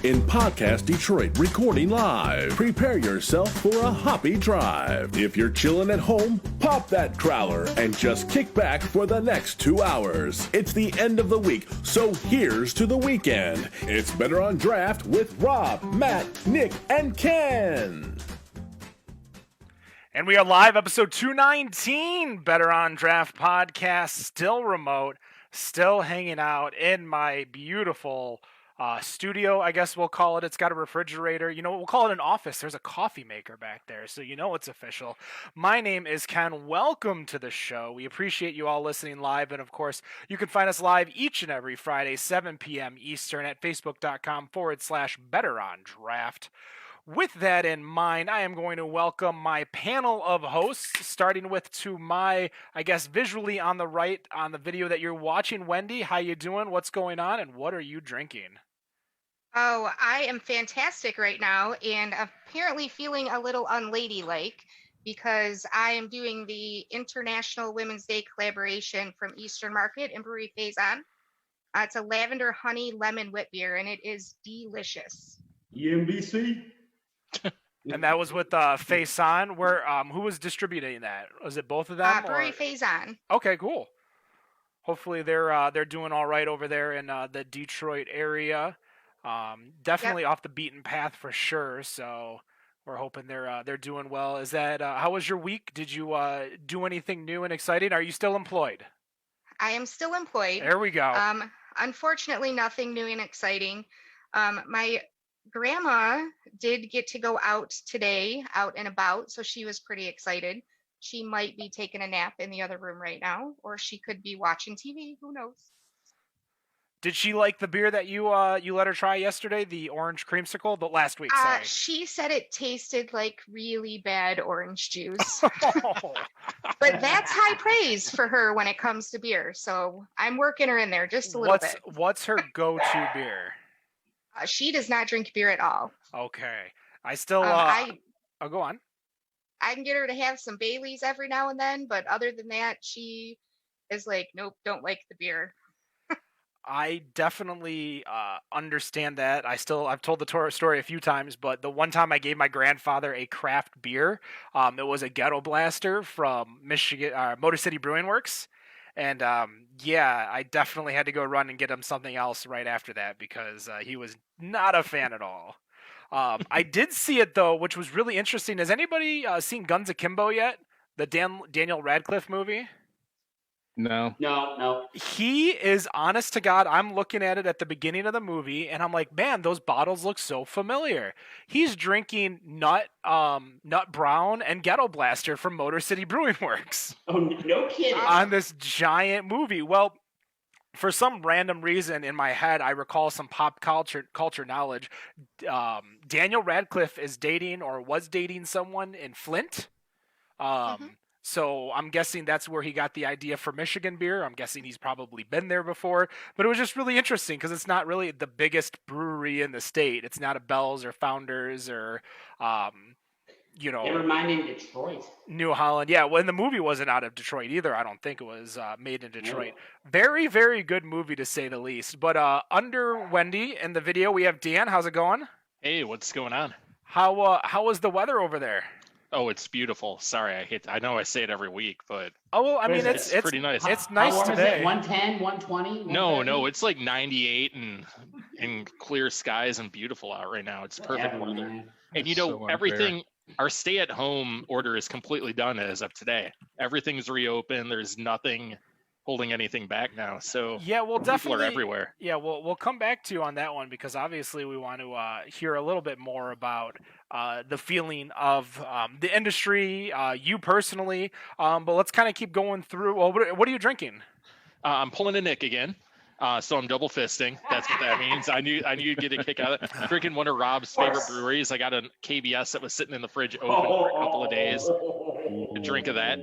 in Podcast Detroit, recording live. Prepare yourself for a hoppy drive. If you're chilling at home, pop that growler and just kick back for the next 2 hours. It's the end of the week, so here's to the weekend. It's Better on Draft with Rob, Matt, Nick, and Ken. And we are live, episode 219, Better on Draft podcast, still remote, still hanging out in my beautiful studio, I guess we'll call it. It's got a refrigerator. You know, we'll call it an office. There's a coffee maker back there, so you know it's official. My name is Ken. Welcome to the show. We appreciate you all listening live, and of course, you can find us live each and every Friday, 7 p.m. Eastern at facebook.com/Better on Draft. With that in mind, I am going to welcome my panel of hosts, starting with to my, I guess, visually on the right on the video that you're watching. Wendy, how you doing? What's going on? And what are you drinking? Oh, I am fantastic right now and apparently feeling a little unladylike because I am doing the International Women's Day collaboration from Eastern Market and Brewery Faison. It's a lavender honey lemon wit beer and it is delicious. EMBC? And that was with Faison. Where who was distributing that? Was it both of them? Brewery Faison. Okay, cool. Hopefully they're doing all right over there in the Detroit area. Definitely off the beaten path for sure. So we're hoping they're doing well. Is that how was your week? Did you do anything new and exciting? Are you still employed? I am still employed. There we go. Unfortunately, nothing new and exciting. My grandma did get to go out today, out and about, so she was pretty excited. She might be taking a nap in the other room right now, or she could be watching TV. Who knows? Did she like the beer that you let her try yesterday, the orange creamsicle, the last week? Sorry. She said it tasted like really bad orange juice. But that's high praise for her when it comes to beer. So I'm working her in there just a little bit. What's her go-to beer? She does not drink beer at all. Okay. I still go on. I can get her to have some Baileys every now and then, but other than that, she is like, nope, don't like the beer. I definitely understand that. I've told the story a few times, but the one time I gave my grandfather a craft beer, it was a Ghetto Blaster from Michigan, Motor City Brewing Works. And I definitely had to go run and get him something else right after that because he was not a fan at all. I did see it though, which was really interesting. Has anybody seen Guns Akimbo yet? The Daniel Radcliffe movie? No. He is, honest to God, I'm looking at it at the beginning of the movie, and I'm like, man, those bottles look so familiar. He's drinking Nut Brown and Ghetto Blaster from Motor City Brewing Works. Oh, no kidding. On this giant movie. Well, for some random reason in my head, I recall some pop culture knowledge. Daniel Radcliffe is dating or was dating someone in Flint. So I'm guessing that's where he got the idea for Michigan beer. I'm guessing he's probably been there before. But it was just really interesting because it's not really the biggest brewery in the state. It's not a Bell's or Founders or, Never mind in Detroit. New Holland. Yeah, well, and the movie wasn't out of Detroit either. I don't think it was made in Detroit. No. Very, very good movie to say the least. But under Wendy in the video, we have Dan. How's it going? Hey, what's going on? How was the weather over there? Oh, it's beautiful. Sorry, I know I say it every week, but it's pretty nice. It's nice how today. Is it? 110, 120? No, it's like 98 and clear skies and beautiful out right now. It's perfect weather. Man. And everything. Our stay-at-home order is completely done as of today. Everything's reopened. There's nothing holding anything back now. So yeah, we'll people definitely are everywhere. Yeah, we'll come back to you on that one because obviously we want to hear a little bit more about the feeling of the industry, you personally. But let's kind of keep going through. Well, what are you drinking? I'm pulling a Nick again. So I'm double fisting. That's what that means. I knew you'd get a kick out of it. I'm drinking one of Rob's favorite breweries. I got a KBS that was sitting in the fridge open for a couple of days. A drink of that.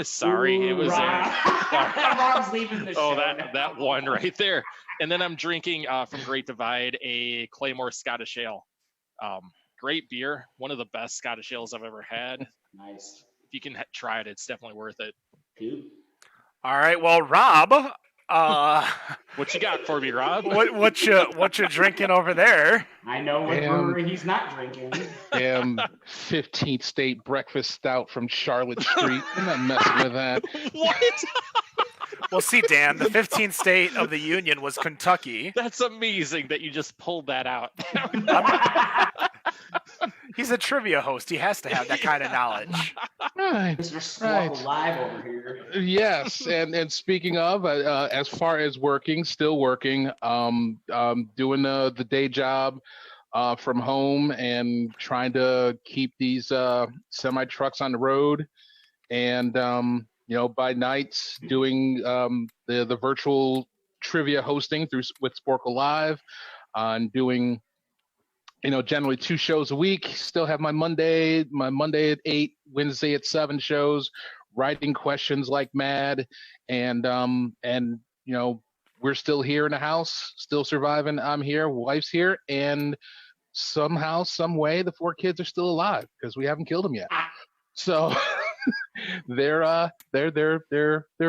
Sorry, it was Rob's leaving the show. that one right there. And then I'm drinking from Great Divide a Claymore Scottish Ale. Great beer. One of the best Scottish ales I've ever had. Nice. If you can try it, it's definitely worth it. Dude. All right. Well, Rob, What you got for me, Rob? What you drinking over there? I know what brewery he's not drinking. Damn 15th State Breakfast Stout from Charlotte Street. I'm not messing with that. What? Well, see, Dan, the 15th state of the Union was Kentucky. That's amazing that you just pulled that out. He's a trivia host. He has to have that kind of knowledge. Right. Mr. Squawk Alive over here. Yes, and speaking of, as far as working, still working, doing the day job from home and trying to keep these semi trucks on the road, and by nights doing the virtual trivia hosting with Spork Live, and doing generally 2 shows a week. Still have my Monday at 8, Wednesday at 7 shows, writing questions like mad, and we're still here in the house, still surviving. I'm here, wife's here, and somehow, some way, the 4 kids are still alive because we haven't killed them yet. So they're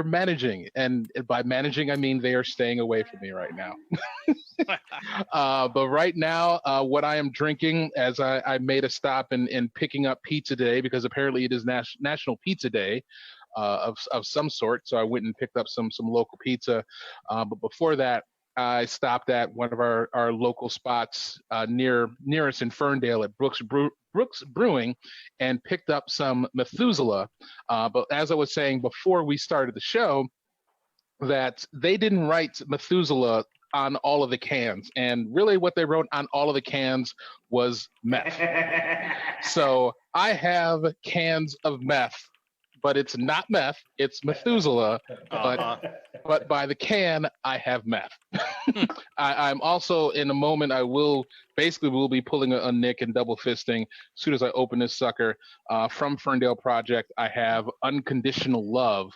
managing, and by managing I mean they are staying away from me right now. But right now, what I am drinking, as I made a stop in picking up pizza today, because apparently it is National Pizza Day of some sort. So I went and picked up some local pizza. But before that, I stopped at one of our local spots near us in Ferndale at Brooks Brewing, and picked up some Methuselah. But as I was saying before we started the show, that they didn't write Methuselah on all of the cans, and really what they wrote on all of the cans was meth. So I have cans of meth, but it's not meth, it's Methuselah. But by the can, I have meth. I'm also, in a moment, I will be pulling a Nick and double fisting as soon as I open this sucker. From Ferndale Project, I have Unconditional Love,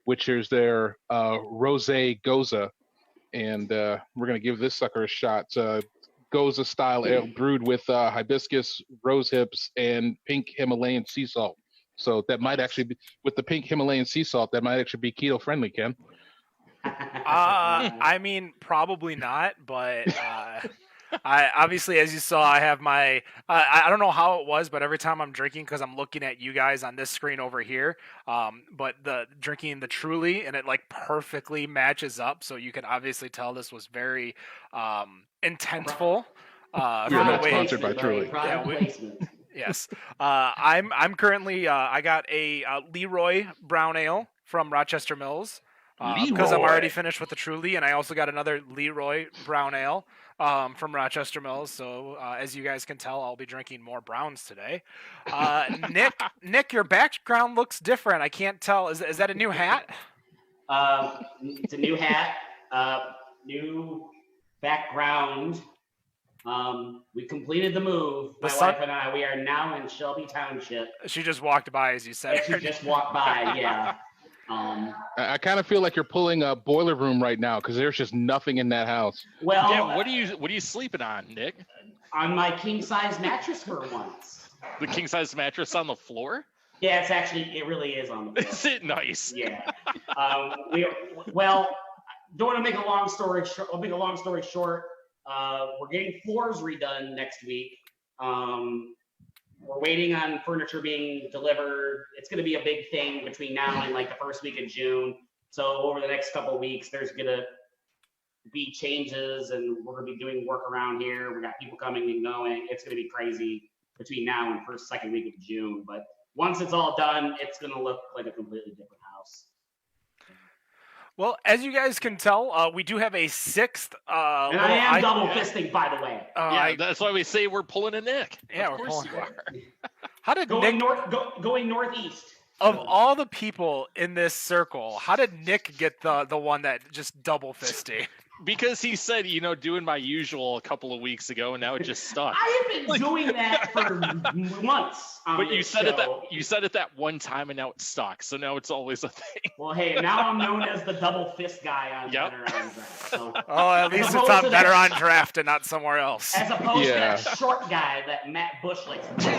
which is their Rosé Goza. And we're going to give this sucker a shot. Goza style ale brewed with hibiscus, rose hips, and pink Himalayan sea salt. So that might actually be, with the pink Himalayan sea salt, that might actually be keto friendly, Ken. I mean, probably not, but I obviously, as you saw, I have my, I don't know how it was, but every time I'm drinking, because I'm looking at you guys on this screen over here, but drinking the Truly, and it like perfectly matches up. So you can obviously tell this was very intentful. We are not sponsored by Truly. Yes. I'm currently, I got a Leroy Brown Ale from Rochester Mills. Because I'm already finished with the Truly, and I also got another Leroy Brown Ale from Rochester Mills. So as you guys can tell, I'll be drinking more browns today. Nick, your background looks different. I can't tell. Is that a new hat? It's a new hat, new background. We completed the move. My wife and I. We are now in Shelby Township. She just walked by, as you said. She just walked by. Yeah. I kind of feel like you're pulling a boiler room right now, because there's just nothing in that house. Well, yeah, what are you sleeping on, Nick? On my king size mattress for once. The king size mattress on the floor? Yeah, it really is on the floor. Is it nice? Yeah. Don't want to make a long story short. I'll make a long story short. We're getting floors redone next week. We're waiting on furniture being delivered. It's going to be a big thing between now and like the first week of June. So over the next couple of weeks, there's going to be changes, and we're going to be doing work around here. We got people coming and going. It's going to be crazy between now and second week of June. But once it's all done, it's going to look like a completely different house. Well, as you guys can tell, we do have a sixth. And I am double fisting, by the way. That's why we say we're pulling a Nick. Yeah, of course you are. How did going Nick going northeast? Of all the people in this circle, how did Nick get the one that just double fisting? Because he said, doing my usual a couple of weeks ago, and now it just stuck. I have been doing that for months. But you said it that one time, and now it's stuck. So now it's always a thing. Well, hey, now I'm known as the double fist guy on Better on Draft. So, at least it's on Better on Draft and not somewhere else. As opposed to that short guy that Matt Bush likes to do.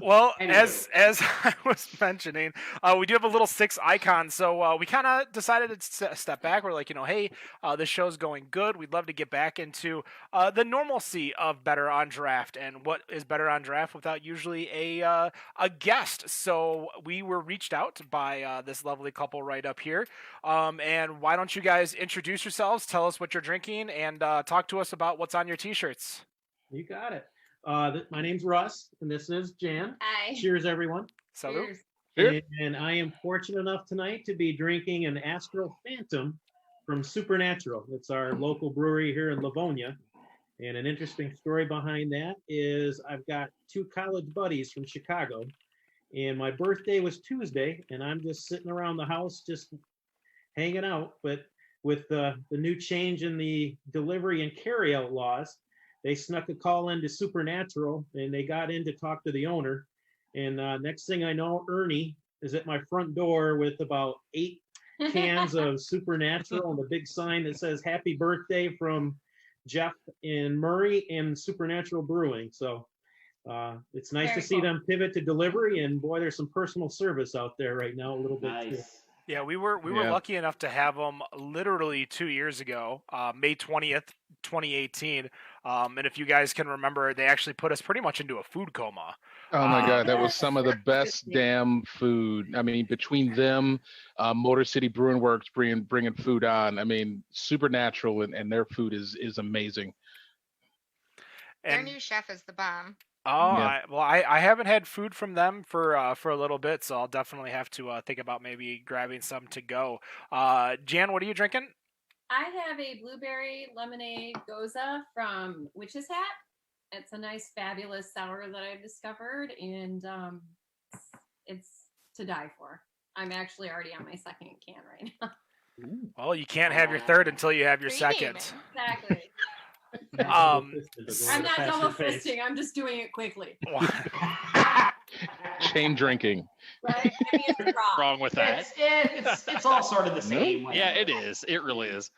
Well, Anyway. as I was mentioning, we do have a little 6 icon, so we kind of decided to step back. We're like, hey, this show's going good. We'd love to get back into the normalcy of Better on Draft, and what is Better on Draft without usually a guest. So we were reached out by this lovely couple right up here, and why don't you guys introduce yourselves, tell us what you're drinking, and talk to us about what's on your T-shirts. You got it. My name's Russ, and this is Jan. Hi. Cheers, everyone. Salute. Cheers. And I am fortunate enough tonight to be drinking an Astral Phantom from Supernatural. It's our local brewery here in Livonia. And an interesting story behind that is I've got 2 college buddies from Chicago, and my birthday was Tuesday, and I'm just sitting around the house just hanging out. But with the new change in the delivery and carryout laws, they snuck a call into Supernatural, and they got in to talk to the owner. And next thing I know, Ernie is at my front door with about 8 cans of Supernatural and a big sign that says "Happy Birthday" from Jeff and Murray and Supernatural Brewing. So it's nice Very to see cool. them pivot to delivery, and boy, there's some personal service out there right now a little bit too. Nice. Yeah, we were Yeah. lucky enough to have them literally 2 years ago, May 20th, 2018. And if you guys can remember, they actually put us pretty much into a food coma. Oh my God, that was some of the best damn food. I mean, between them, Motor City Brewing Works bringing food on. I mean, Supernatural and their food is amazing. Their And new chef is the bomb. oh, Yeah. I haven't had food from them for a little bit, so I'll definitely have to think about maybe grabbing some to go. Jan, what are you drinking? I have a blueberry lemonade goza from Witch's Hat. It's a nice, fabulous sour that I've discovered, and it's to die for. I'm actually already on my 2nd can right now. Well, you can't have your third until you have your Premium. second. Exactly. Um, I'm not double fisting. I'm just doing it quickly. Chain drinking. Right? I mean, it's raw. Wrong with that. It's all sort of the same. way. Yeah, it is. It really is.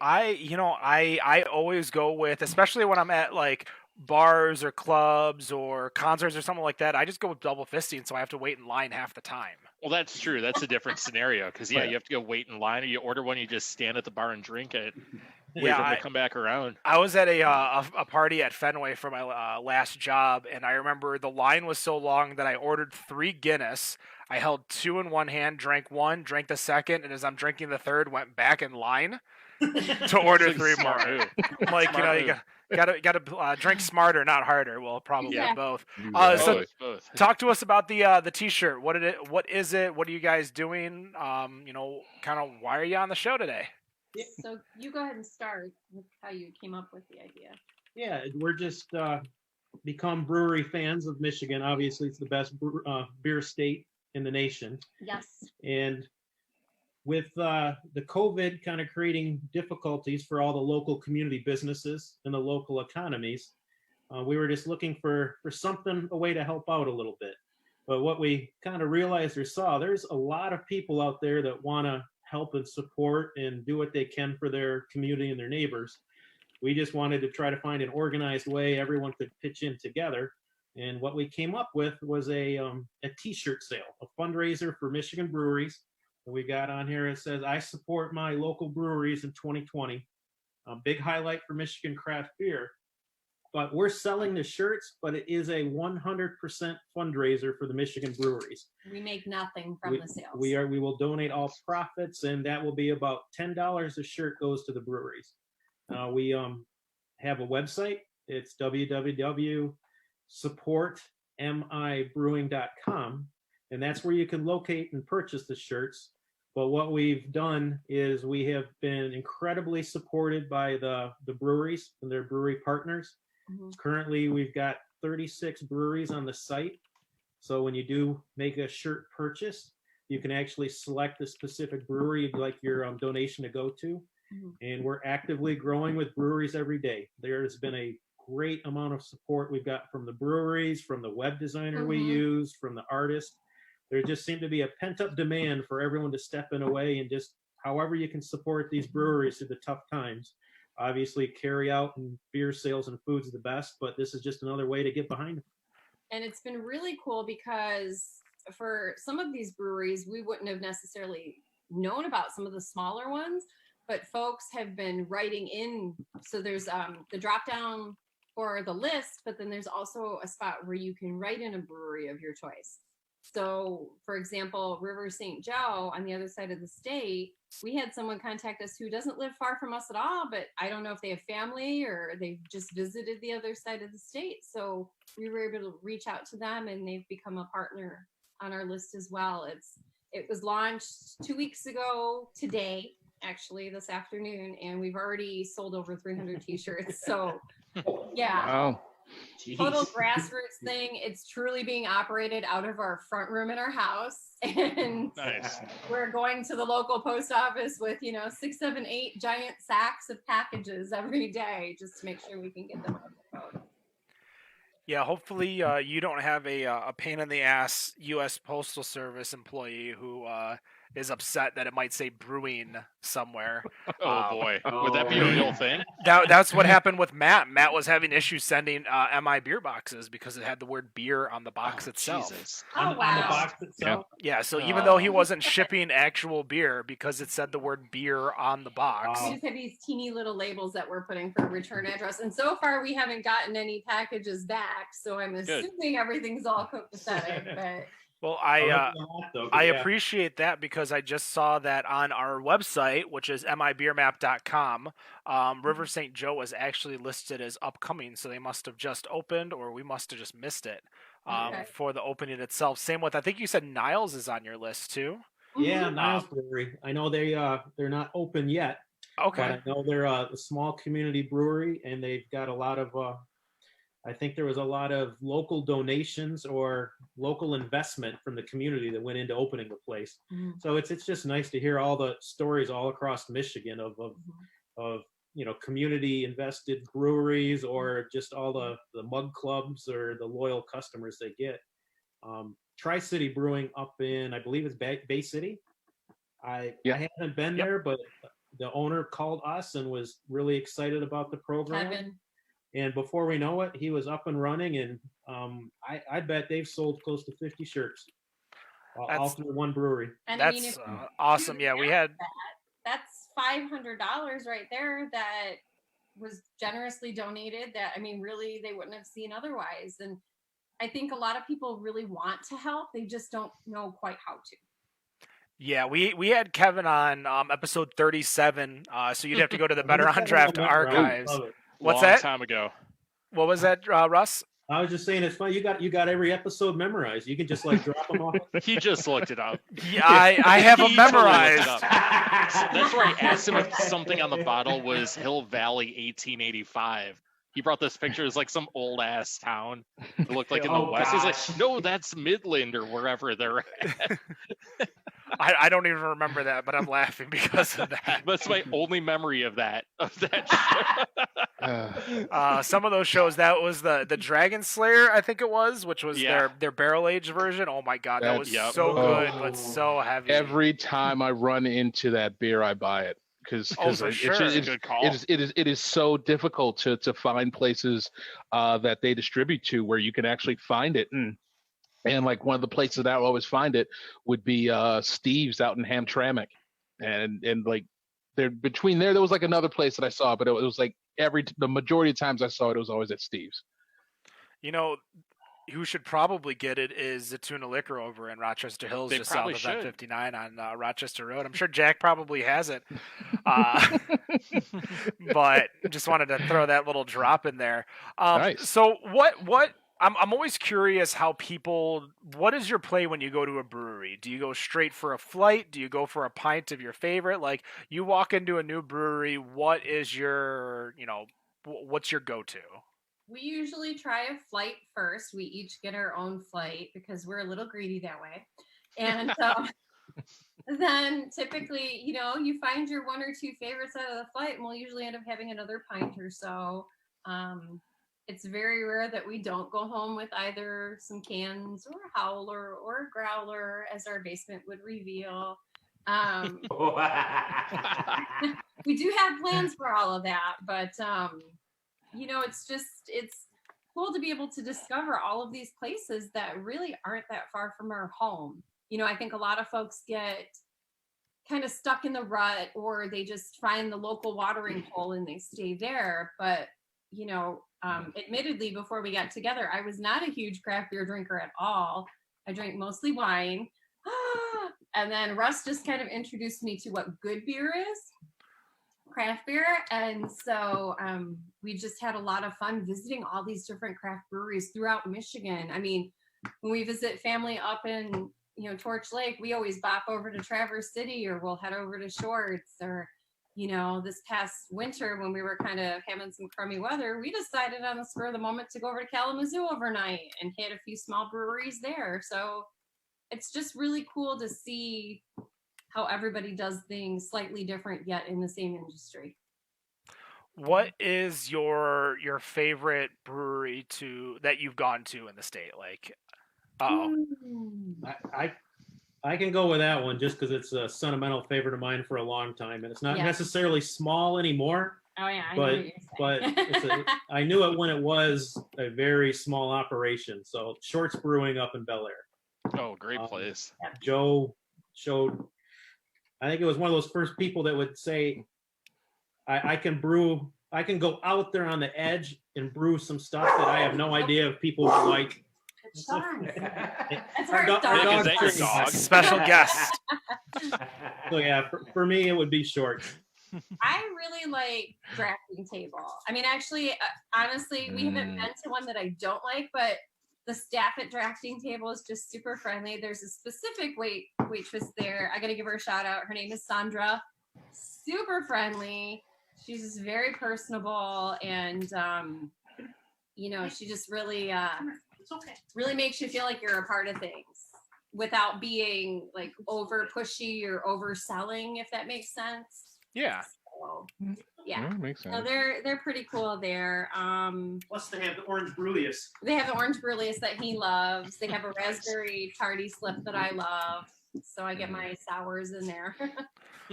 I always go with, especially when I'm at like bars or clubs or concerts or something like that, I just go with double fisting, so I have to wait in line half the time. Well, that's true. That's a different scenario because you have to go wait in line, or you order one, you just stand at the bar and drink it. Wait for them to come back around. I was at a party at Fenway for my last job, and I remember the line was so long that I ordered 3 Guinness. I held 2 in one hand, drank 1, drank the second, and as I'm drinking the third, went back in line to order It's 3 smart more. move. Like, Smart you move. gotta drink smarter, not harder. Well, probably Yeah. both. Yeah. So Both. talk to us about the T-shirt. What is it? What are you guys doing? Kind of why are you on the show today? So you go ahead and start with how you came up with the idea. Yeah, we're just become brewery fans of Michigan. Obviously, it's the best beer state in the nation. Yes. And with the COVID kind of creating difficulties for all the local community businesses and the local economies, we were just looking for something, a way to help out a little bit. But what we kind of realized or saw, there's a lot of people out there that want to help and support and do what they can for their community and their neighbors. We just wanted to try to find an organized way everyone could pitch in together. And what we came up with was a T-shirt sale, a fundraiser for Michigan breweries. And we got on here, it says, "I support my local breweries in 2020. A big highlight for Michigan craft beer." But we're selling the shirts, but it is a 100% fundraiser for the Michigan breweries. We make nothing from the sales. We will donate all profits, and that will be about $10 a shirt goes to the breweries. We have a website. It's www.supportmibrewing.com, and that's where you can locate and purchase the shirts. But what we've done is we have been incredibly supported by the breweries and their brewery partners. Mhm. Currently, we've got 36 breweries on the site. So when you do make a shirt purchase, you can actually select the specific brewery you'd like your donation to go to. Mhm. And we're actively growing with breweries every day. There's been a great amount of support we've got from the breweries, from the web designer we Mhm. use, from the artist. There just seemed to be a pent-up demand for everyone to step in a way and just however you can support these breweries through the tough times. Obviously, carry out and beer sales and food's the best, but this is just another way to get behind them. And it's been really cool because for some of these breweries, we wouldn't have necessarily known about some of the smaller ones, but folks have been writing in. So there's the drop down for the list, but then there's also a spot where you can write in a brewery of your choice. So, for example, River St. Joe on the other side of the state, we had someone contact us who doesn't live far from us at all, but I don't know if they have family or they've just visited the other side of the state. So we were able to reach out to them, and they've become a partner on our list as well. It was launched 2 weeks ago today, actually this afternoon, and we've already sold over 300 t-shirts. So yeah. Wow. Total grassroots thing. It's truly being operated out of our front room in our house. And Nice. we're going to the local post office with, 6, 7, 8 giant sacks of packages every day just to make sure we can get them on the road. Yeah, hopefully you don't have a pain in the ass U.S. Postal Service employee who is upset that it might say brewing somewhere. Oh boy, would that be a real thing? That's what happened with Matt. Matt was having issues sending MI beer boxes because it had the word beer on the box itself. Jesus. Oh, On the wow. box itself. Yeah, so even though he wasn't shipping actual beer because it said the word beer on the box. We just have these teeny little labels that we're putting for return address. And so far we haven't gotten any packages back. So I'm assuming everything's all copacetic, but Well, Though, I yeah. appreciate that because I just saw that on our website, which is mibeermap.com. River St. Joe was actually listed as upcoming, so they must have just opened, or we must have just missed it Okay. for the opening itself. Same with, I think you said Niles is on your list too. Yeah, Niles Brewery. I know they're not open yet, Okay. but I know they're a small community brewery, and they've got a lot of. I think there was a lot of local donations or local investment from the community that went into opening the place. Mhm. So it's just nice to hear all the stories all across Michigan of community invested breweries or just all the mug clubs or the loyal customers they get. Tri-City Brewing up in, I believe it's Bay City. I haven't been there, but the owner called us and was really excited about the program. Kevin. And before we know it, he was up and running, and I bet they've sold close to 50 shirts, all through one brewery. And That's I mean, if awesome. you Yeah, we add had. that's $500 right there that was generously donated. That, I mean, really, they wouldn't have seen otherwise. And I think a lot of people really want to help. They just don't know quite how to. Yeah, we had Kevin on episode 37, so you'd have to go to the Better on Draft archives. What's Long that? time ago. What was that, Russ? I was just saying, it's fun. You got every episode memorized. You can just like drop them off. He just looked it up. Yeah, I have them He totally looked memorized. it up. That's where I asked him if something on the bottle was Hill Valley 1885. He brought this picture. It's like some old ass town. It looked like in the West. He's like, no, that's Midland or wherever they're at. I don't even remember that, but I'm laughing because of that. That's my only memory of that show. Some of those shows, that was the Dragon Slayer, I think it was, which was their barrel aged version. Oh my god, that was so good, but so heavy. Every time I run into that beer, I buy it because it is so difficult to find places that they distribute to where you can actually find it. And like one of the places that I always find it would be Steve's out in Hamtramck, and like there between there was like another place that I saw, but it was like the majority of times I saw it was always at Steve's. You know, who should probably get it is the Tuna Liquor over in Rochester Hills, They just south probably of should. that 59 on Rochester Road. I'm sure Jack probably has it, but just wanted to throw that little drop in there. Nice. So what? I'm always curious how people. What is your play when you go to a brewery? Do you go straight for a flight? Do you go for a pint of your favorite? Like, you walk into a new brewery, what is your, what's your go-to? We usually try a flight first. We each get our own flight because we're a little greedy that way. And then typically, you find your one or two favorites out of the flight, and we'll usually end up having another pint or so. It's very rare that we don't go home with either some cans or a howler or a growler, as our basement would reveal. We do have plans for all of that, but it's cool to be able to discover all of these places that really aren't that far from our home. You know, I think a lot of folks get kind of stuck in the rut, or they just find the local watering hole and they stay there. But, you know, admittedly, before we got together, I was not a huge craft beer drinker at all. I drank mostly wine. And then Russ just kind of introduced me to what good beer is, craft beer. And so we just had a lot of fun visiting all these different craft breweries throughout Michigan. I mean, when we visit family up in, you know, Torch Lake, we always bop over to Traverse City, or we'll head over to Shorts. Or, you know, this past winter when we were kind of having some crummy weather, we decided on the spur of the moment to go over to Kalamazoo overnight and hit a few small breweries there. So it's just really cool to see how everybody does things slightly different yet in the same industry. What is your favorite brewery that you've gone to in the state? Like, I can go with that one just because it's a sentimental favorite of mine for a long time, and it's not necessarily small anymore. Oh yeah, I but know what you're saying. I knew it when it was a very small operation. So Shorts Brewing up in Bel Air. Oh, great place. Joe showed. I think it was one of those first people that would say, I can brew. I can go out there on the edge and brew some stuff that I have no idea if people would like. That's our Nick, dog. is that your dog? Special guest. So yeah, for me it would be Shorts. I really like drafting table. I mean, actually, honestly, we haven't been to one that I don't like, but the staff at drafting table is just super friendly. There's a specific waitress there. I got to give her a shout out. Her name is Sandra. Super friendly. She's just very personable, and you know, she just really really makes you feel like you're a part of things without being like over pushy or overselling, if that makes sense. Yeah. So, yeah. Makes sense. So they're pretty cool there. Plus they have the Orange Bruleus. They have the orange bruleus that he loves. They have a raspberry tardy slip that I love. So I get my sours in there.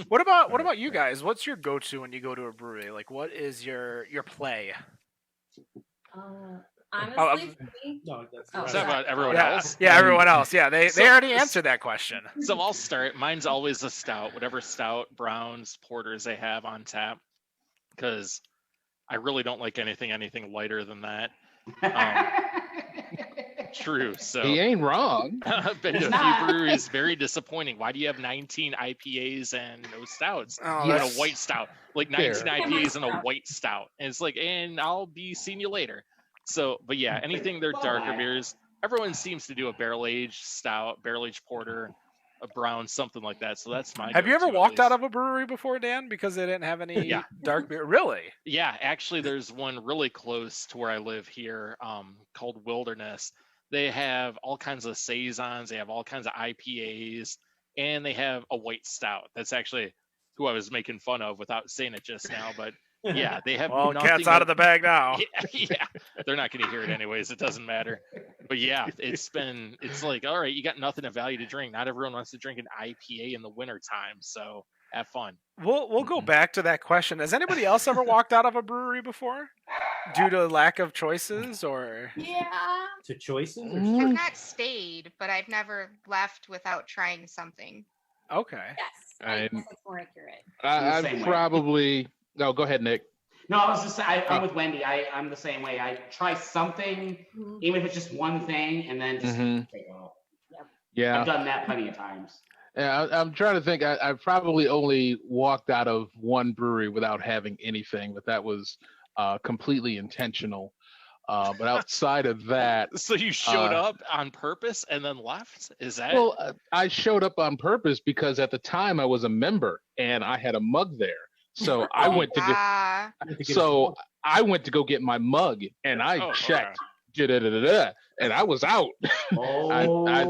What about you guys? What's your go-to when you go to a brewery? Like, what is your play? Honestly, for me, Is that about everyone Yeah, else? yeah, everyone else. Yeah, they So- already answered that question. So I'll start. Mine's always a stout, whatever stout, browns, porters they have on tap, because I really don't like anything lighter than that. True. So He ain't wrong. I've been to a few breweries, very disappointing. Why do you have 19 IPAs and no stouts? Oh, You had a that's- white stout, like Fair. 19 IPAs and a white stout. And it's like, and I'll be seeing you later. So, but yeah, anything they're darker beers. Everyone seems to do a barrel-aged stout, barrel-aged porter, a brown, something like that. So that's my Have you ever go-to, at walked out least. of a brewery before, Dan, because they didn't have any Yeah. dark beer? Really? Yeah, actually, there's one really close to where I live here, called Wilderness. They have all kinds of saisons, they have all kinds of IPAs, and they have a white stout. That's actually who I was making fun of without saying it just now. But yeah, they have. Well, nothing cat's out of the bag now. Yeah, they're not going to hear it anyways. It doesn't matter. But yeah, it's like, all right, you got nothing of value to drink. Not everyone wants to drink an IPA in the wintertime. So have fun. We'll go back to that question. Has anybody else ever walked out of a brewery before due to lack of choices, or? yeah. To choices? Or I've not stayed, but I've never left without trying something. Okay. Yes. I- That's more accurate. I'm Same way. probably. No, go ahead, Nick. No, I was just saying, I'm with Wendy. I'm the same way. I try something, Mhm. even if it's just one thing, and then just Mhm. take off. Yeah. I've done that plenty of times. Yeah, I'm trying to think. I've probably only walked out of one brewery without having anything, but that was completely intentional. But outside of that, So you showed up on purpose and then left? Is that? well, I showed up on purpose because at the time I was a member and I had a mug there. So I went to go. Ah, So I went to go get my mug and I Oh, checked, da-da-da-da-da, and I was out. Oh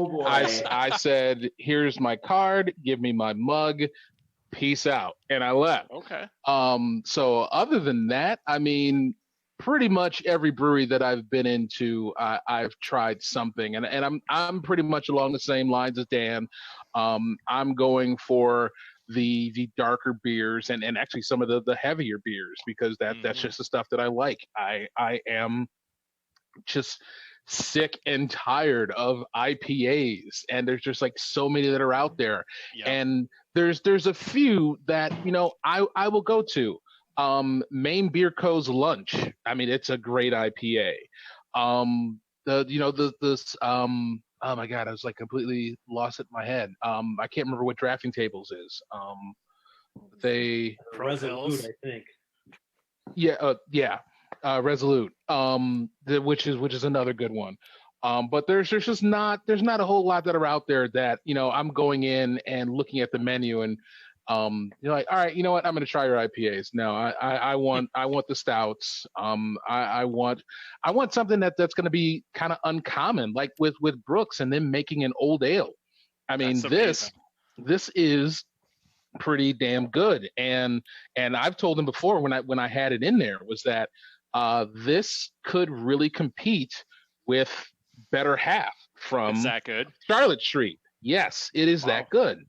boy. I said, "Here's my card. Give me my mug. Peace out," and I left. Okay. So other than that, I mean, pretty much every brewery that I've been into, I've tried something, and I'm pretty much along the same lines as Dan. I'm going for the darker beers and actually some of the heavier beers because that's just the stuff that I like. I am just sick and tired of IPAs, and there's just like so many that are out there. Yeah. And there's a few that I will go to. Maine Beer Co.'s Lunch. I mean, it's a great IPA. Oh my god, I was like completely lost it in my head. I can't remember what Drafting Tables is. They Resolute, I think. Resolute. Which is another good one. But there's just not a whole lot that are out there that I'm going in and looking at the menu and you're like, all right, you know what, I'm going to try your IPAs. No, I want the stouts. I want something that's going to be kind of uncommon, like with Brooks and them making an old ale. I mean, this is pretty damn good. And I've told them before when I had it in there was that this could really compete with Better Half from Is that good? Charlotte Street. Yes, it is that good.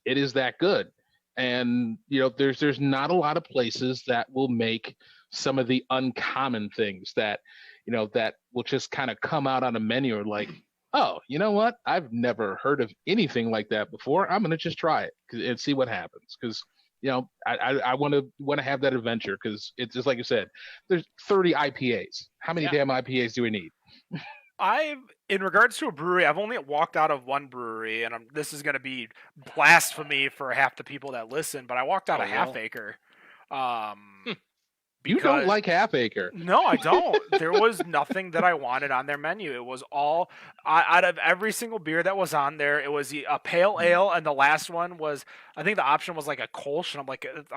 It is that good. And there's not a lot of places that will make some of the uncommon things that that will just kind of come out on a menu or like, oh, you know what? I've never heard of anything like that before. I'm gonna just try it and see what happens because I want to have that adventure because it's just like you said. There's 30 IPAs. How many damn IPAs do we need? In regards to a brewery, I've only walked out of one brewery, and this is going to be blasphemy for half the people that listen, but I walked out of Half Acre. You don't like Half Acre? No, I don't. There was nothing that I wanted on their menu. It was all out of every single beer that was on there. It was a pale ale, and the last one was, I think the option was like a Kolsch, and I'm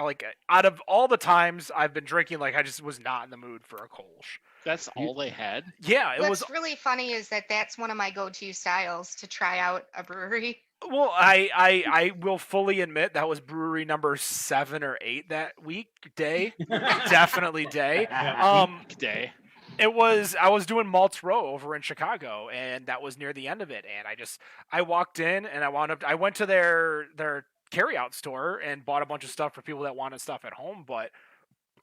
like out of all the times I've been drinking, like I just was not in the mood for a Kolsch. That's all they had? Yeah, What's really funny is that's one of my go-to styles to try out a brewery. Well, I will fully admit that was brewery number 7 or 8 that week day. Definitely day. Day. I was doing Maltz Row over in Chicago, and that was near the end of it. And I walked in and I went to their carryout store and bought a bunch of stuff for people that wanted stuff at home, but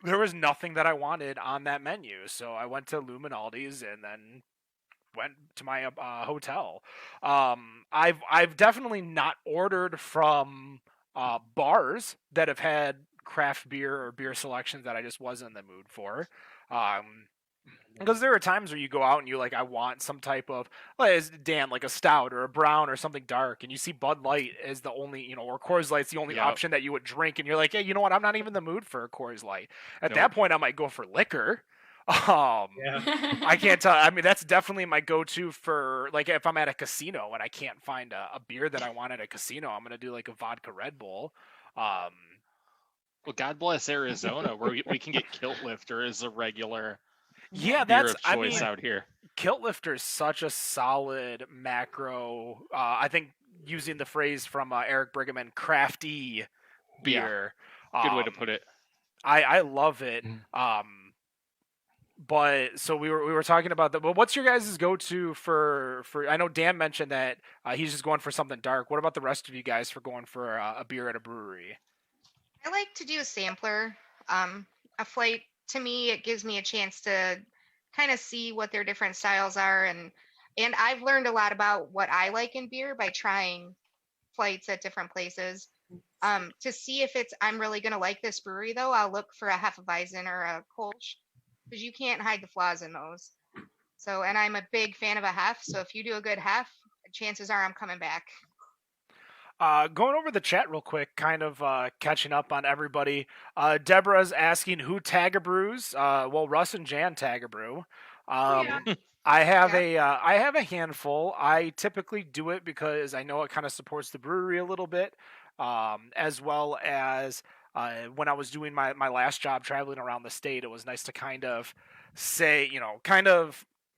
there was nothing that I wanted on that menu. So I went to Luminaldi's and then went to my hotel. I've definitely not ordered from bars that have had craft beer or beer selections that I just wasn't in the mood for. Because there are times where you go out and you're like, I want some type of, like a stout or a brown or something dark, and you see Bud Light as the only, or Coors Light's the only option that you would drink, and you're like, hey, you know what? I'm not even in the mood for a Coors Light. At that point, I might go for liquor. I can't tell. I mean, that's definitely my go-to for, like, if I'm at a casino and I can't find a beer that I want at a casino, I'm gonna do like a vodka Red Bull. Well, God bless Arizona, where we can get Kilt Lifter as a regular. Yeah, beer of choice out here. Kilt Lifter is such a solid macro. I think using the phrase from Eric Brigham, crafty beer. Good way to put it. I love it. But so we were talking about that. But what's your guys' go-to for? I know Dan mentioned that he's just going for something dark. What about the rest of you guys for going for a beer at a brewery? I like to do a sampler. A flight, to me, it gives me a chance to kind of see what their different styles are, and I've learned a lot about what I like in beer by trying flights at different places. To see if I'm really going to like this brewery, though, I'll look for a Hefeweizen or a Kolsch, because you can't hide the flaws in those. So, and I'm a big fan of a Hef, so if you do a good Hef, chances are I'm coming back. Going over the chat real quick, kind of catching up on everybody. Deborah's asking who Tagger brews. Well, Russ and Jan Tagger brew. I have a handful. I typically do it because I know it kind of supports the brewery a little bit, as well as when I was doing my last job traveling around the state. It was nice to kind of say,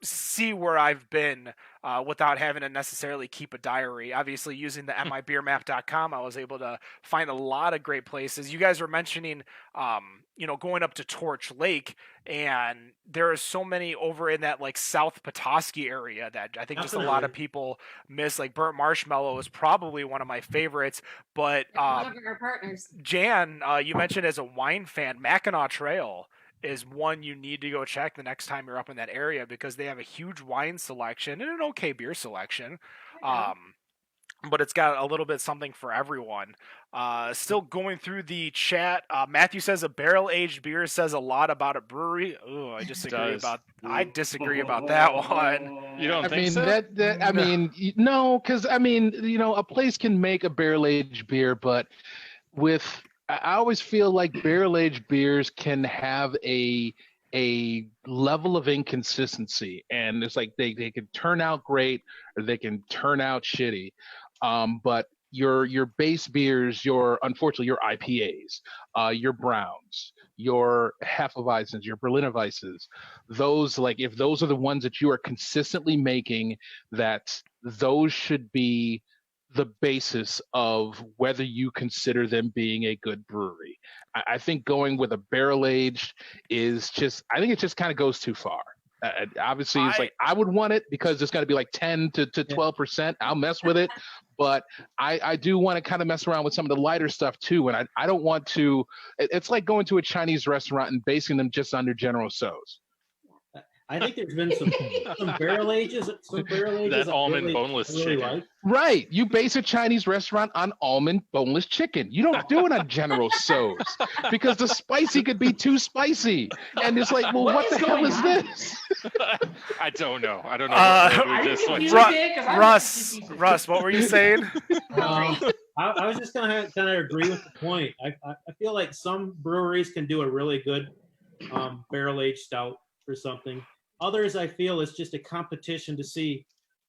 see where I've been without having to necessarily keep a diary. Obviously, using the mibeermap.com, I was able to find a lot of great places. You guys were mentioning, going up to Torch Lake, and there are so many over in that like South Petoskey area that I think just a lot of people miss. Like Burnt Marshmallow is probably one of my favorites, but one of our partners. Jan, you mentioned as a wine fan, Mackinac Trail is one you need to go check the next time you're up in that area, because they have a huge wine selection and an okay beer selection. But it's got a little bit something for everyone. Still going through the chat. Matthew says a barrel-aged beer says a lot about a brewery. Oh, I disagree about that one. You don't I think mean so? no, because a place can make a barrel aged beer, but I always feel like barrel aged beers can have a level of inconsistency, and it's like they can turn out great or they can turn out shitty. But your base beers, unfortunately your IPAs, your browns, your Hefeweizens, your Berliner Weisses, those, like, if those are the ones that you are consistently making, that those should be the basis of whether you consider them being a good brewery. I think going with a barrel aged I think it just kind of goes too far. Obviously, it's like I would want it because it's going to be like 10 to 12%. I'll mess with it, but I do want to kind of mess around with some of the lighter stuff too. And I don't want to. It's like going to a Chinese restaurant and basing them just on their General Tso's. I think there's been some barrel ages. That almond boneless chicken. like. Right. You base a Chinese restaurant on almond boneless chicken. You don't do it on General Tso's because the spicy could be too spicy. And it's like, well, what the hell is this? I don't know. I don't know. Russ, what were you saying? I was just gonna kind of agree with the point. I feel like some breweries can do a really good barrel aged stout or something. Others, I feel, is just a competition to see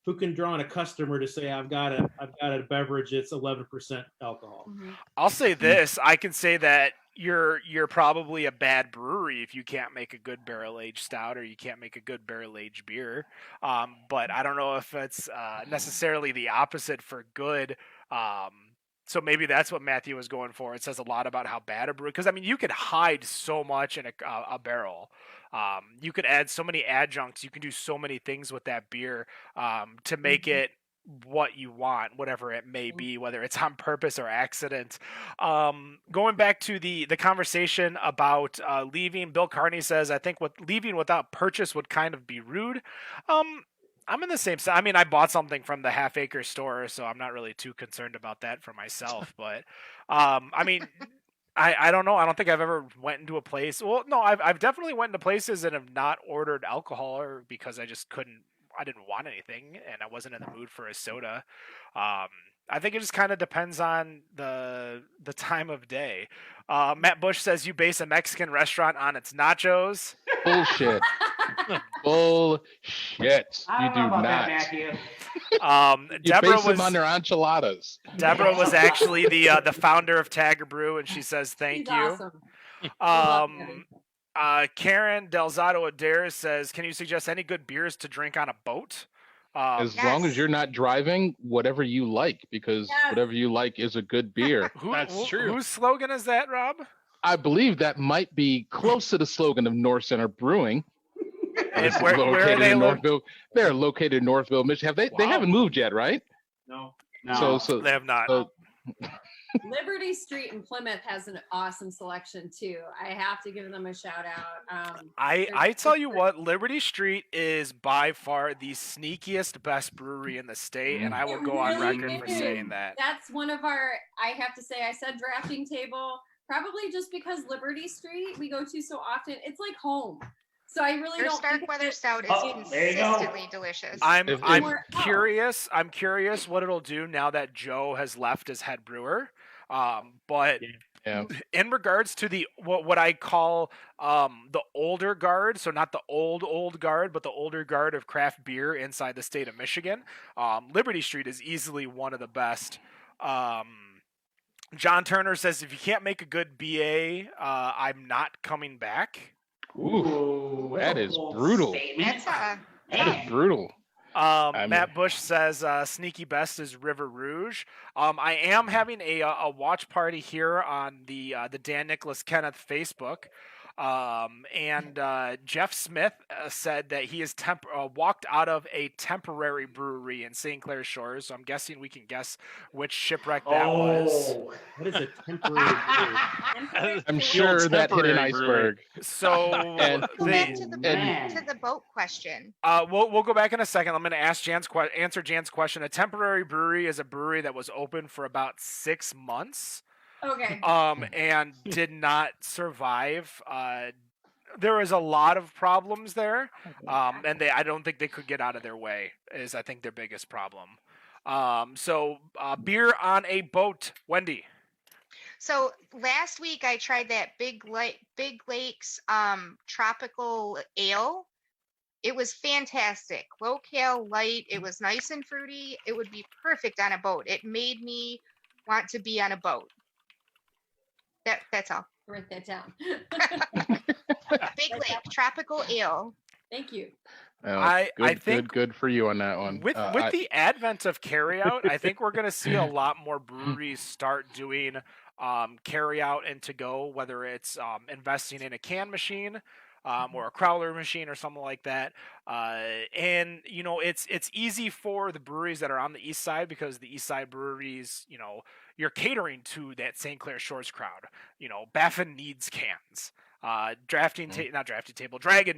who can draw in a customer to say, I've got a beverage that's 11% alcohol. Mm-hmm. I'll say this: I can say that you're probably a bad brewery if you can't make a good barrel aged stout or you can't make a good barrel aged beer. But I don't know if it's necessarily the opposite for good. So maybe that's what Matthew was going for. It says a lot about how bad a brew, because I mean, you could hide so much in a barrel. You could add so many adjuncts. You can do so many things with that beer to make it what you want, whatever it may be, whether it's on purpose or accident. Going back to the conversation about leaving, Bill Carney says, I think leaving without purchase would kind of be rude. I'm in the same side. I mean, I bought something from the Half Acre store, so I'm not really too concerned about that for myself. But I mean, I don't know. I don't think I've ever went into a place. Well, no, I've definitely went into places and have not ordered alcohol, or because I just couldn't. I didn't want anything, and I wasn't in the mood for a soda. I think it just kind of depends on the time of day. Matt Bush says you base a Mexican restaurant on its nachos. Bullshit. Bullshit. You do not. That, Matthew. You base them on their enchiladas. Deborah was actually the founder of Tagger Brew, and she says thank He's you. Awesome. Karen Delzato Adair says, can you suggest any good beers to drink on a boat? As long as you're not driving, whatever you like, because whatever you like is a good beer. That's true. Whose slogan is that, Rob? I believe that might be close to the slogan of North Center Brewing. And where are they in Northville? They're located in Northville, Michigan. They haven't moved yet, right? No. So they have not. Liberty Street in Plymouth has an awesome selection too. I have to give them a shout out. I tell you what, Liberty Street is by far the sneakiest, best brewery in the state, and I will go on record for saying that. That's one of our. I have to say, I said drafting table probably just because Liberty Street we go to so often. It's like home. So I really Their don't. Stark Weather Stout is there you go. consistently delicious. I'm curious. I'm curious what it'll do now that Joe has left as head brewer. But in regards to the what I call the older guard, so not the old guard, but the older guard of craft beer inside the state of Michigan, Liberty Street is easily one of the best. John Turner says, if you can't make a good BA, I'm not coming back. Ooh, that is brutal. That is brutal. Matt Bush says sneaky best is River Rouge. I am having a watch party here on the Dan Nicholas Kenneth Facebook. And Jeff Smith said that he has walked out of a temporary brewery in St. Clair Shores. So I'm guessing we can guess which shipwreck that was. What is a temporary brewery? I'm sure that hit an iceberg. So Go back to Man. the boat question. we'll go back in a second. I'm going to ask answer Jan's question. A temporary brewery is a brewery that was open for about 6 months. Okay. And did not survive. There was a lot of problems there, and I don't think they could get out of their way. Is I think their biggest problem. So beer on a boat, Wendy. So last week I tried that Big Lakes tropical ale. It was fantastic. Low cal, light. It was nice and fruity. It would be perfect on a boat. It made me want to be on a boat. That's all. Write that down. Big Lake tropical ale. Thank you. Oh, I think good for you on that one. With the advent of carryout, I think we're going to see a lot more breweries start doing carryout and to go, whether it's investing in a can machine or a crowler machine or something like that. And it's easy for the breweries that are on the east side because the east side breweries, you're catering to that St. Clair Shores crowd. Baffin needs cans. Dragon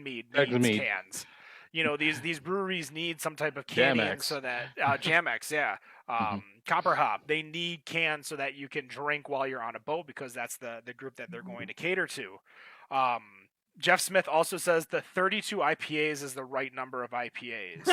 Mead needs cans. These breweries need some type of canning Jamex. so that Jamex, yeah. Copper Hop, they need cans so that you can drink while you're on a boat because that's the group that they're going to cater to. Jeff Smith also says the 32 IPAs is the right number of IPAs.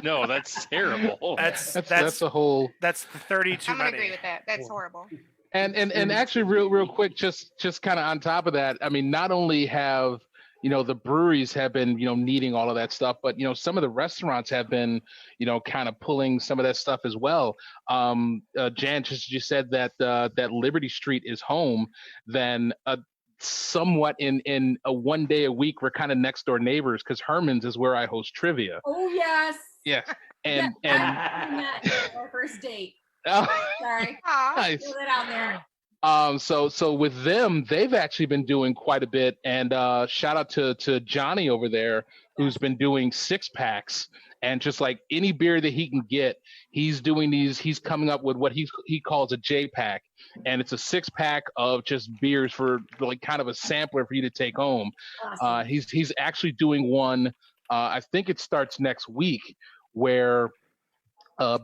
No, that's terrible. That's a whole. That's 32. I'm gonna agree with that. That's horrible. And actually, real quick, just kind of on top of that, I mean, not only have the breweries have been needing all of that stuff, but some of the restaurants have been kind of pulling some of that stuff as well. Jan, just you said that that Liberty Street is home, then somewhat in a one day a week we're kind of next door neighbors because Herman's is where I host trivia. Oh yes. Yeah, and we met our first date. Oh, Sorry. nice. Throw that out there. So with them, they've actually been doing quite a bit, and shout out to Johnny over there who's been doing 6-packs, and just like any beer that he can get, he's doing these. He's coming up with what he calls a J-pack, and it's a 6-pack of just beers for like kind of a sampler for you to take home. Awesome. He's actually doing one. I think it starts next week where.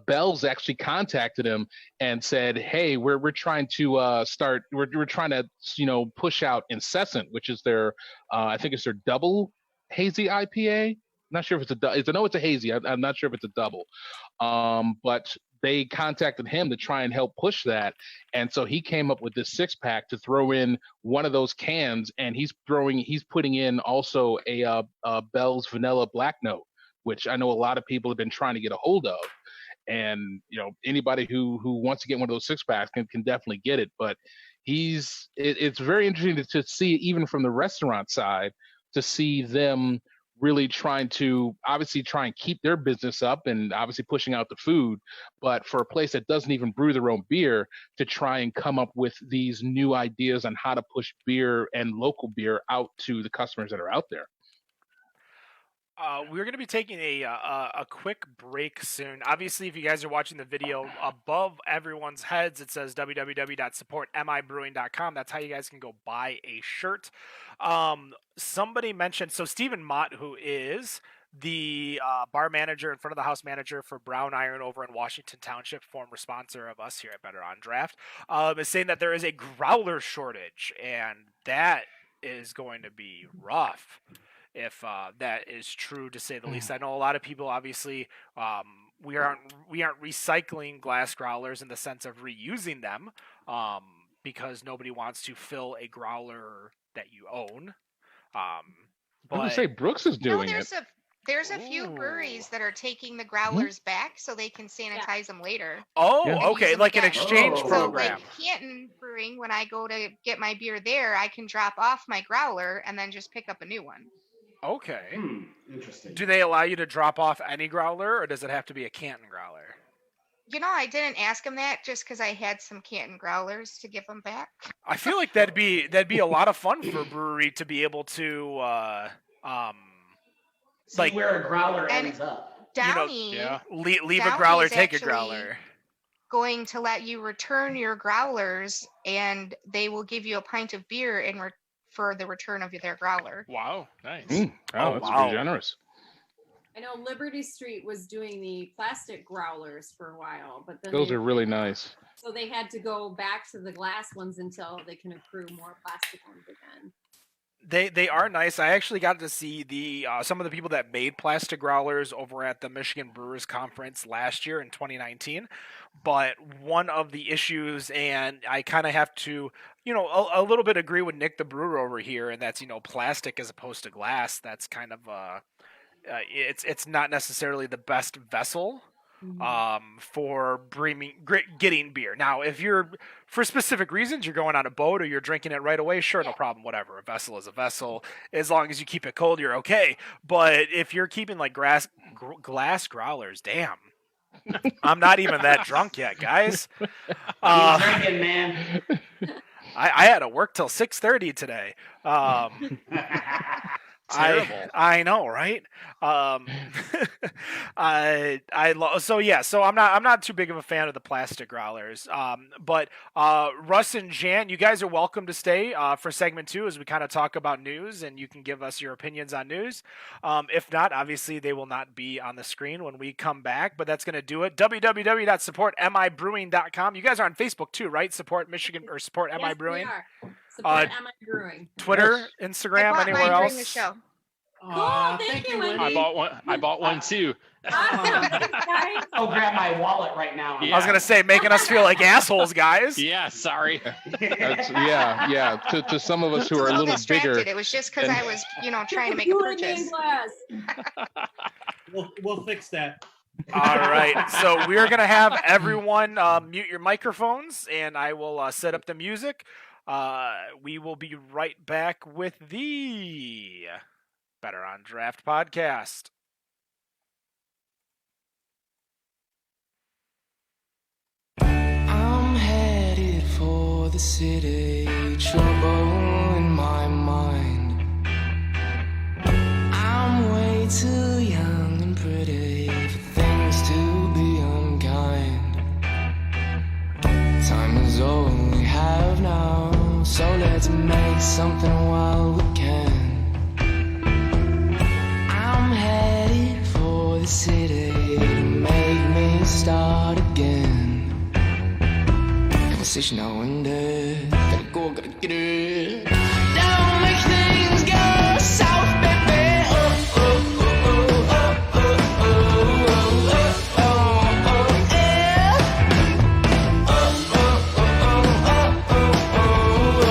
Bell's actually contacted him and said, "Hey, we're trying to start. We're trying to push out Incessant, which is their I think it's their double hazy IPA. Not sure if it's I know it's a hazy. I'm not sure if it's a double. But they contacted him to try and help push that, and so he came up with this 6-pack to throw in one of those cans, and he's putting in also a Bell's Vanilla Black Note, which I know a lot of people have been trying to get a hold of." And anybody who wants to get one of those 6-packs can definitely get it. But it's very interesting to see, even from the restaurant side, to see them really trying to obviously try and keep their business up and obviously pushing out the food, but for a place that doesn't even brew their own beer to try and come up with these new ideas on how to push beer and local beer out to the customers that are out there. We're going to be taking a quick break soon. Obviously, if you guys are watching the video, above everyone's heads, it says www.supportmibrewing.com. That's how you guys can go buy a shirt. Somebody mentioned, so Stephen Mott, who is the bar manager and front of the house manager for Brown Iron over in Washington Township, former sponsor of us here at Better on Draft, is saying that there is a growler shortage, and that is going to be rough. If that is true, to say the least. I know a lot of people, obviously, we aren't recycling glass growlers in the sense of reusing them, because nobody wants to fill a growler that you own. I was gonna say Brooks is doing it. There's a few breweries that are taking the growlers back so they can sanitize them later. Oh, Yeah. okay, like an exchange So program. like Canton Brewing, when I go to get my beer there, I can drop off my growler and then just pick up a new one. Okay. Interesting. Do they allow you to drop off any growler, or does it have to be a Canton growler? I didn't ask him that just because I had some Canton growlers to give him back. I feel like that'd be a lot of fun for a brewery to be able to See like where a growler And- ends up. Downy yeah. leave a Downey growler, is take a actually- growler. going to let you return your growlers, and they will give you a pint of beer for the return of their growler. Wow, nice. Oh, that's wow. pretty generous. I know Liberty Street was doing the plastic growlers for a while, but then Those they, are really nice. so they had to go back to the glass ones until they can accrue more plastic ones again. They are nice. I actually got to see the some of the people that made plastic growlers over at the Michigan Brewers Conference last year in 2019. But one of the issues, and I kind of have to, a little bit agree with Nick the brewer over here, and that's plastic as opposed to glass. That's kind of it's not necessarily the best vessel for getting beer. Now, if you're for specific reasons, you're going on a boat or you're drinking it right away, sure, no problem, whatever. A vessel is a vessel. As long as you keep it cold, you're okay. But if you're keeping like glass growlers, damn. I'm not even that drunk yet, guys. Keep drinking, man. I had to work till 6:30 today. Terrible. I know, right? So I'm not too big of a fan of the plastic growlers. But Russ and Jan, you guys are welcome to stay for segment 2 as we kind of talk about news, and you can give us your opinions on news. If not, obviously they will not be on the screen when we come back, but that's going to do it. www.supportmibrewing.com. You guys are on Facebook too, right? Support Michigan or Support MI Brewing. We are. Support MI Brewing. Twitter, Instagram, I bought anywhere mine else. during the show. Aw, thank you, Wendy. I bought one too. Awesome. Thanks, guys. I'll grab my wallet right now. Yeah. I was gonna say, making us feel like assholes, guys. Yeah, sorry. That's, yeah. To some of us who are a So little distracted. bigger. It was just because I was, trying to make a You and me in purchase. glass. We'll fix that. All right, so we're gonna have everyone mute your microphones, and I will set up the music. We will be right back with the Better on Draft podcast. I'm headed for the city, trouble in my mind. I'm way too young and pretty for things to be unkind. Time is all we have now, so let's make something while we can. I'm headed for the city to make me start again. Conversation now and then. Gotta go, gotta get it. Don't make things go south, baby. Oh, oh, oh, oh, oh, oh, oh, oh, oh, oh, yeah. Oh, oh, oh, oh, oh, oh, oh,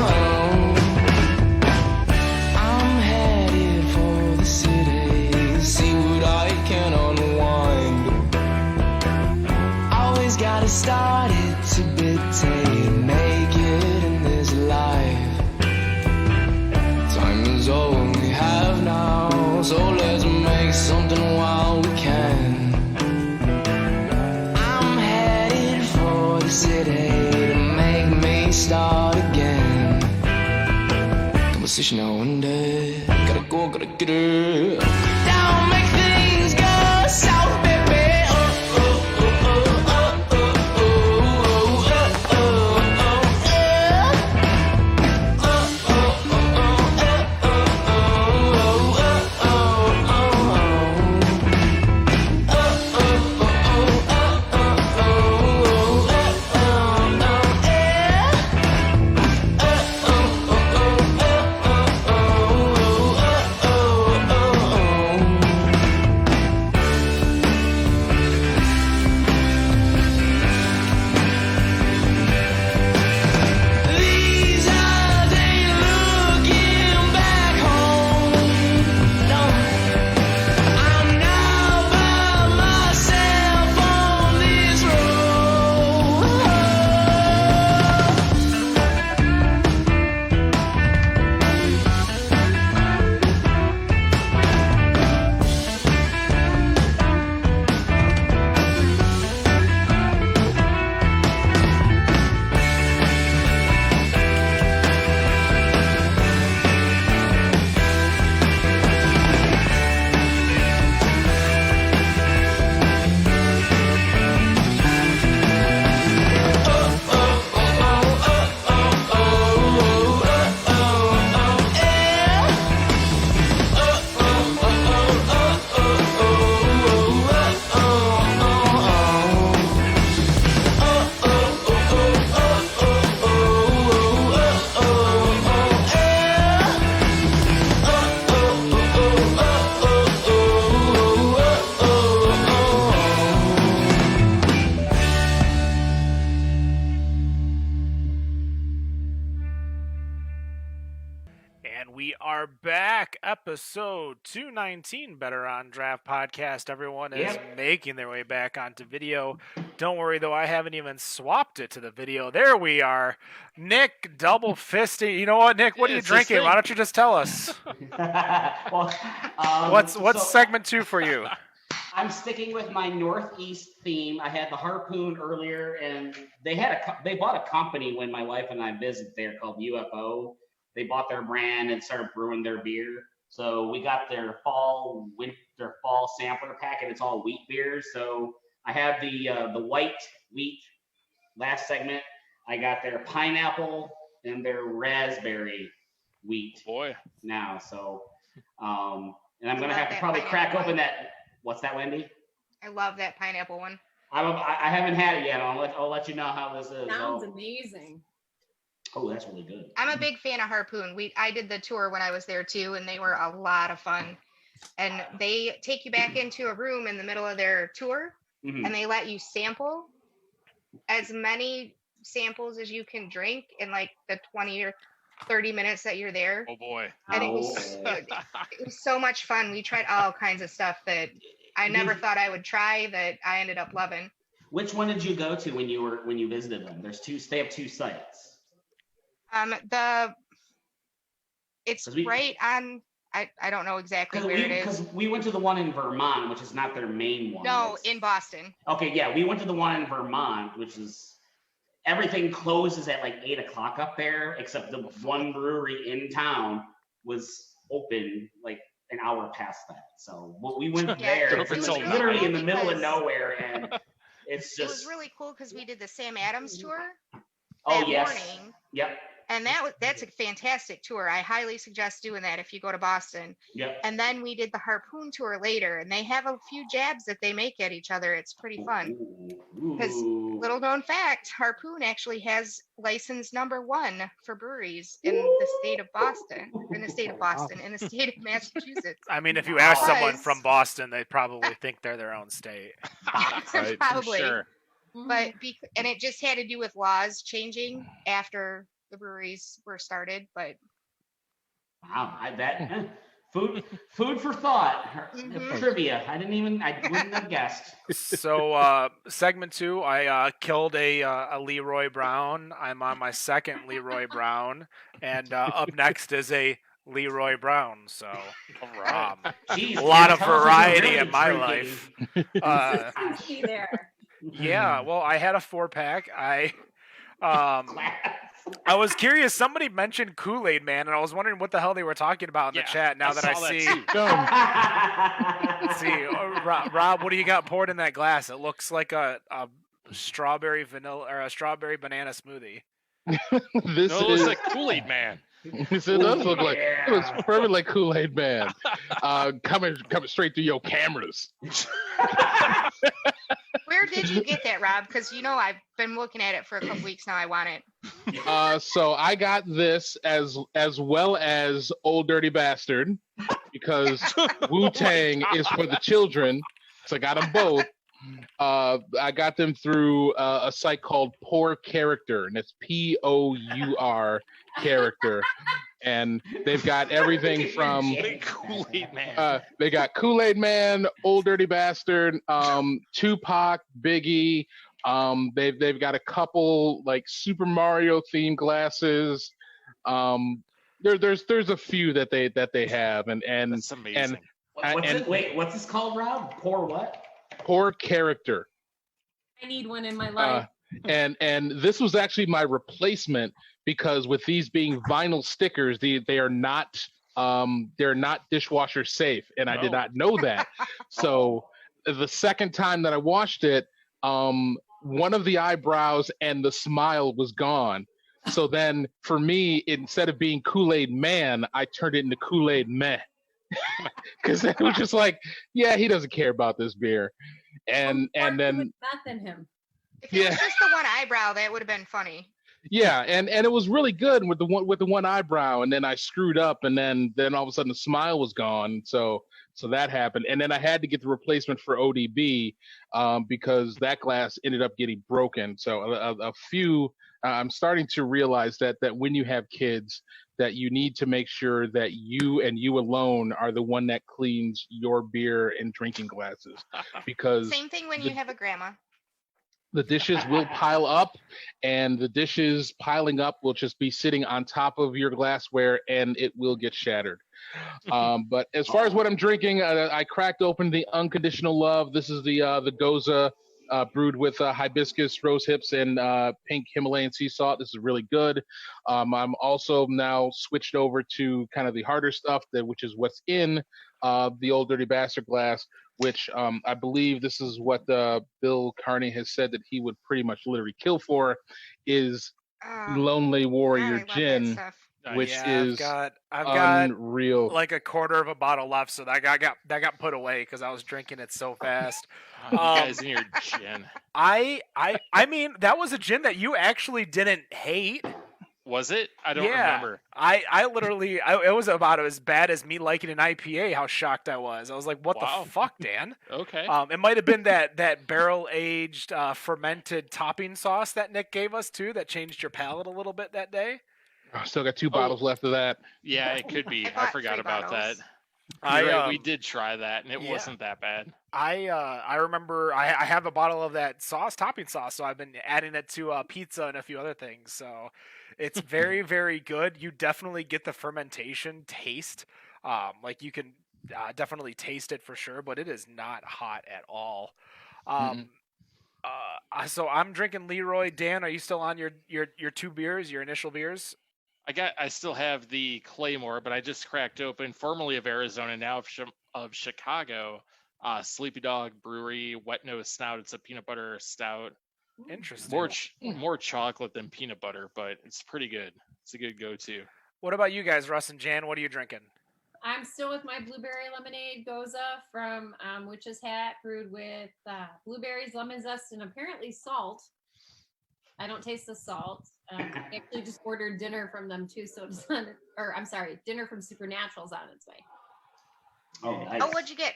oh. I'm headed for the city. See what I can unwind. Always gotta start it to dictate, make it in this life. Time is all we have now, so let's make something while we can. I'm headed for the city to make me start again. Conversation now and then. Gotta go, gotta get it. Don't make things go south, baby. Oh, oh, oh, oh, oh, oh, oh, oh, oh, oh, yeah. Oh, oh, oh, oh, oh, oh, oh, oh, oh, oh, oh. back. Episode 219, Better on Draft podcast. Everyone is making their way back onto video. Don't worry, though, I haven't even swapped it to the video. There we are. Nick, double fisting. You know what, Nick? What are you drinking? Why don't you just tell us? What's segment 2 for you? I'm sticking with my Northeast theme. I had the Harpoon earlier, and they bought a company when my wife and I visited there called UFO. They bought their brand and started brewing their beer. So we got their fall sampler pack, and it's all wheat beers. So I have the white wheat last segment. I got their pineapple and their raspberry wheat now. So and I'm gonna have to probably crack open that. What's that, Wendy? I love that pineapple one. I haven't had it yet. I'll let you know how this is. Sounds amazing. Oh, that's really good. I'm a big fan of Harpoon. I did the tour when I was there too, and they were a lot of fun. And they take you back into a room in the middle of their tour, and they let you sample as many samples as you can drink in like the 20 or 30 minutes that you're there. Oh boy. And it was so much fun. We tried all kinds of stuff that I never thought I would try that I ended up loving. Which one did you go to when you visited them? They have 2 sites. It's right on. I don't know exactly where it is. Because we went to the one in Vermont, which is not their main one. No, in Boston. Okay, yeah, we went to the one in Vermont, which is everything closes at like 8:00 up there, except the one brewery in town was open like an hour past that. So we went there. It was literally in the middle of nowhere, and it's just. It was really cool because we did the Sam Adams tour. Morning. Yep. And that's a fantastic tour. I highly suggest doing that if you go to Boston. Yep. And then we did the Harpoon tour later, and they have a few jabs that they make at each other. It's pretty fun. Because little known fact, Harpoon actually has license #1 for breweries in the state of Boston, in the state of Massachusetts. I mean, if you ask someone from Boston, they probably think they're their own state. Right, probably. Sure. But and it just had to do with laws changing after the breweries were started. But wow, food for thought. Trivia. I wouldn't have guessed. So segment 2, I killed a Leroy Brown. I'm on my second Leroy Brown, and up next is a Leroy Brown. So Jeez, a lot of variety really in my drinking. life. There. Yeah, well, I had a 4-pack. I was curious. Somebody mentioned Kool-Aid Man, and I was wondering what the hell they were talking about in the chat. Now that I see, Rob, what do you got poured in that glass? It looks like a strawberry vanilla or a strawberry banana smoothie. It looks like Kool-Aid Man. It does look like it was perfect like Kool-Aid Man. Coming straight through your cameras. where did you get that, Rob? Because I've been looking at it for a couple weeks now. I want it. So I got this as well as Old Dirty Bastard because Wu-Tang is for the children. So I got them both. I got them through a site called Pour Character, and it's POUR Character. And they've got everything from Kool-Aid Man. They got Kool-Aid Man, Old Dirty Bastard, Tupac, Biggie. They've got a couple like Super Mario themed glasses. There's a few that they have, and that's amazing. What's this called, Rob? Pour what? Pour Character. I need one in my life. And this was actually my replacement because with these being vinyl stickers, they're not dishwasher safe, and I did not know that. So the second time that I washed it, one of the eyebrows and the smile was gone. So then for me, instead of being Kool-Aid Man, I turned it into Kool-Aid Meh. Because it was just like, yeah, he doesn't care about this beer. And then not than him. If it was just the one eyebrow, that would have been funny. Yeah, and it was really good with the one eyebrow, and then I screwed up, and then all of a sudden the smile was gone. So So that happened, and then I had to get the replacement for ODB because that glass ended up getting broken. So a few, I'm starting to realize that when you have kids, that you need to make sure that you and you alone are the one that cleans your beer and drinking glasses, because Same thing when you have a grandma. the dishes will pile up, and the dishes piling up will just be sitting on top of your glassware, and it will get shattered. But as far as what I'm drinking, I cracked open the Unconditional Love. This is the Goza brewed with hibiscus, rose hips, and pink Himalayan sea salt. This is really good. I'm also now switched over to kind of the harder stuff, which is what's in the Old Dirty Bastard glass, which I believe this is what Bill Carney has said that he would pretty much literally kill for, is Lonely Warrior God, I love that Gin, stuff. which Yeah, is I've got unreal. like a quarter of a bottle left, so that got put away because I was drinking it so fast. You guys in your gin. I mean, that was a gin that you actually didn't hate. Was it? I don't Yeah. remember. I literally, it was about as bad as me liking an IPA. How shocked I was! I was like, "What Wow. the fuck, Dan?" Okay. It might have been that barrel aged fermented topping sauce that Nick gave us too that changed your palate a little bit that day. I still got 2 bottles left of that. Yeah, it could be. I I bought forgot 3 about bottles. that. I, You're right, we did try that, and it yeah. wasn't that bad. I remember I have a bottle of that topping sauce, so I've been adding it to pizza and a few other things. So it's very, very good. You definitely get the fermentation taste. Like you can definitely taste it for sure, but it is not hot at all. So I'm drinking Leroy. Dan, are you still on your 2 beers, your initial beers? I still have the Claymore, but I just cracked open, formerly of Arizona, now of Chicago, Sleepy Dog Brewery Wet Nose Stout. It's a peanut butter stout. Interesting. More chocolate than peanut butter, but it's pretty good. It's a good go-to. What about you guys, Russ and Jan? What are you drinking? I'm still with my blueberry lemonade Goza from Witch's Hat, brewed with blueberries, lemon zest, and apparently salt. I don't taste the salt. I actually just ordered dinner from them too, so it's on, or I'm sorry, dinner from Supernatural's on its way. Oh, nice. Oh, what'd you get?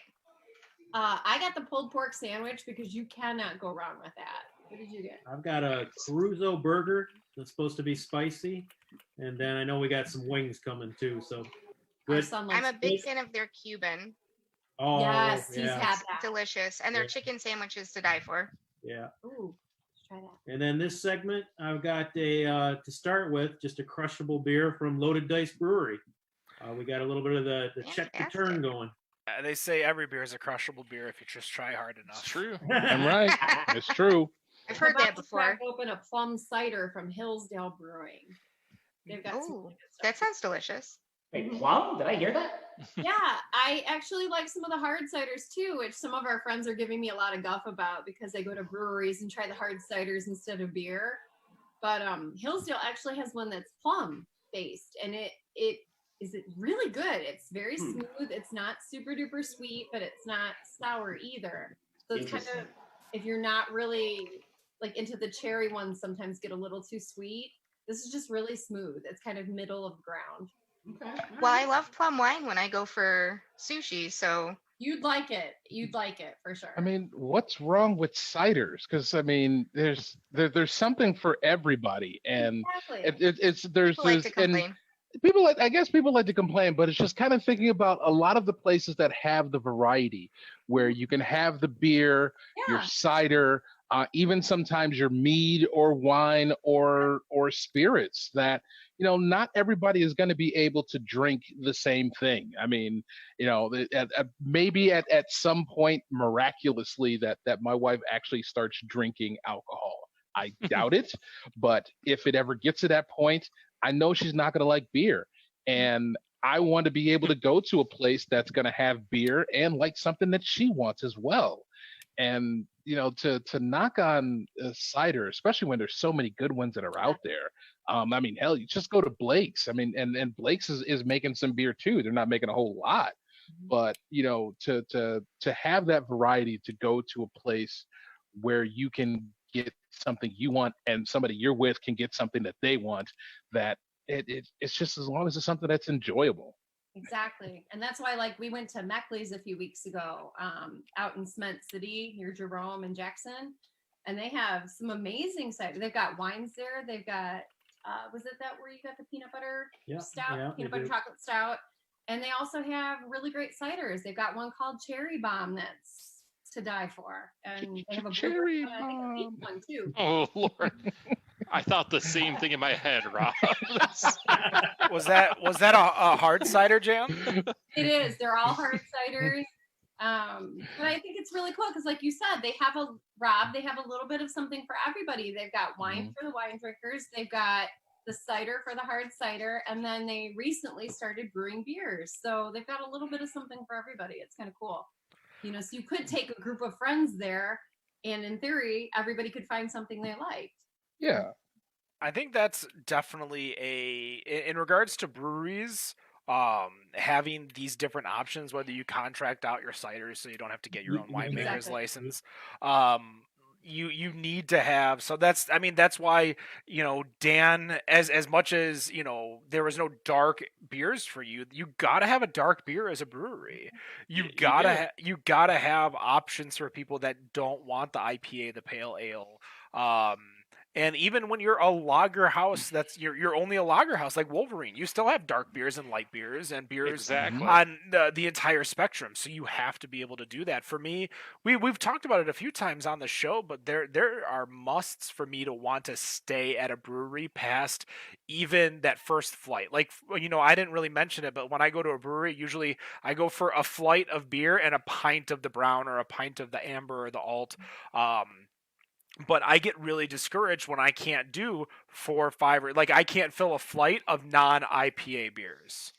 I got the pulled pork sandwich because you cannot go wrong with that. What did you get? I've got a chorizo burger that's supposed to be spicy, and then I know we got some wings coming too. So Our good. son I'm likes a big this. fan of their Cuban. Oh, Yes, he's yeah, had that. Delicious. And their Yeah. chicken sandwiches to die for. yeah. Ooh, let's try that. And then this segment, I've got to start with just a crushable beer from Loaded Dice Brewery. We got a little bit of the check the turn Fantastic. going. They say every beer is a crushable beer if you just try hard enough. It's true. I'm right. It's true. I've heard I'm about that to before. crack open a plum cider from Hillsdale Brewing. They've got some Ooh, really good stuff. that sounds delicious. Wait, plum? Did I hear that? Yeah, I actually like some of the hard ciders too, which some of our friends are giving me a lot of guff about because they go to breweries and try the hard ciders instead of beer. But Hillsdale actually has one that's plum based, and it is really good. It's very smooth. It's not super duper sweet, but it's not sour either. So it's kind of, Interesting. if you're not really like into the cherry ones, sometimes get a little too sweet. This is just really smooth. It's kind of middle of ground. Okay. Well, I love plum wine when I go for sushi, so You'd like it. You'd like it for sure. I mean, what's wrong with ciders? Because I mean, there's something for everybody, and exactly. there's people like to and complain. I guess people like to complain, but it's just kind of thinking about a lot of the places that have the variety, where you can have the beer, your Yeah. cider, even sometimes your mead or wine or spirits that, not everybody is going to be able to drink the same thing. I mean, maybe at some point miraculously that my wife actually starts drinking alcohol. I doubt it, but if it ever gets to that point, I know she's not going to like beer. And I want to be able to go to a place that's going to have beer and like something that she wants as well. And, to knock on cider, especially when there's so many good ones that are out there. I mean, hell, you just go to Blake's. I mean, and Blake's is making some beer too. They're not making a whole lot, but to have that variety, to go to a place where you can get something you want and somebody you're with can get something that they want, that it's just, as long as it's something that's enjoyable. Exactly. And that's why, like, we went to Meckley's a few weeks ago, out in Cement City near Jerome and Jackson. And they have some amazing cider. They've got wines there. They've got, was it that where you got the peanut butter stout, peanut butter chocolate stout? And they also have really great ciders. They've got one called Cherry Bomb that's to die for. And they have a Cherry I think a peach one too. Oh Lord. I thought the same thing in my head, Rob. Was that a hard cider, Jan? It is. They're all hard ciders. But I think it's really cool because, like you said, they have a little bit of something for everybody. They've got wine for the wine drinkers. They've got the cider for the hard cider, and then they recently started brewing beers. So they've got a little bit of something for everybody. It's kind of cool. You know, so you could take a group of friends there, and in theory, everybody could find something they liked. Yeah. I think that's definitely in regards to breweries, having these different options, whether you contract out your ciders so you don't have to get your own winemaker's license. You need to have, so that's why, Dan, as much as, there was no dark beers for you gotta have a dark beer as a brewery. You gotta have options for people that don't want the IPA, the pale ale. And even when you're a lager house, you're only a lager house like Wolverine. You still have dark beers and light beers and beers on the entire spectrum. So you have to be able to do that. For me, we've talked about it a few times on the show, but there are musts for me to want to stay at a brewery past even that first flight. Like, I didn't really mention it, but when I go to a brewery, usually I go for a flight of beer and a pint of the brown or a pint of the amber or the alt. But I get really discouraged when I can't do 4 or 5 I can't fill a flight of non-IPA beers.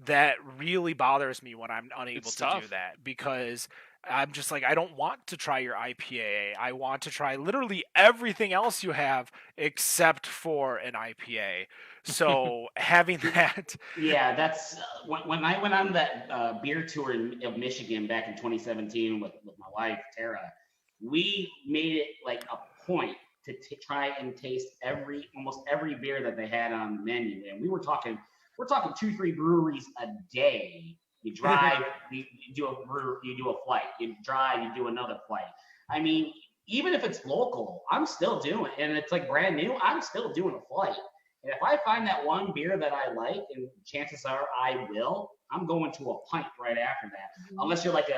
That really bothers me when I'm unable to do that, because I'm just like, I don't want to try your IPA. I want to try literally everything else you have except for an IPA. So having that. Yeah, that's when I went on that beer tour of Michigan back in 2017 with my wife, Tara. We made it like a point to try and taste almost every beer that they had on the menu, and we're talking 2-3 breweries a day. You drive, you do a flight. You drive, you do another flight. I mean, even if it's local, I'm still doing, and it's like brand new, I'm still doing a flight. And if I find that one beer that I like, and chances are I will, I'm going to a pint right after that. Unless you're like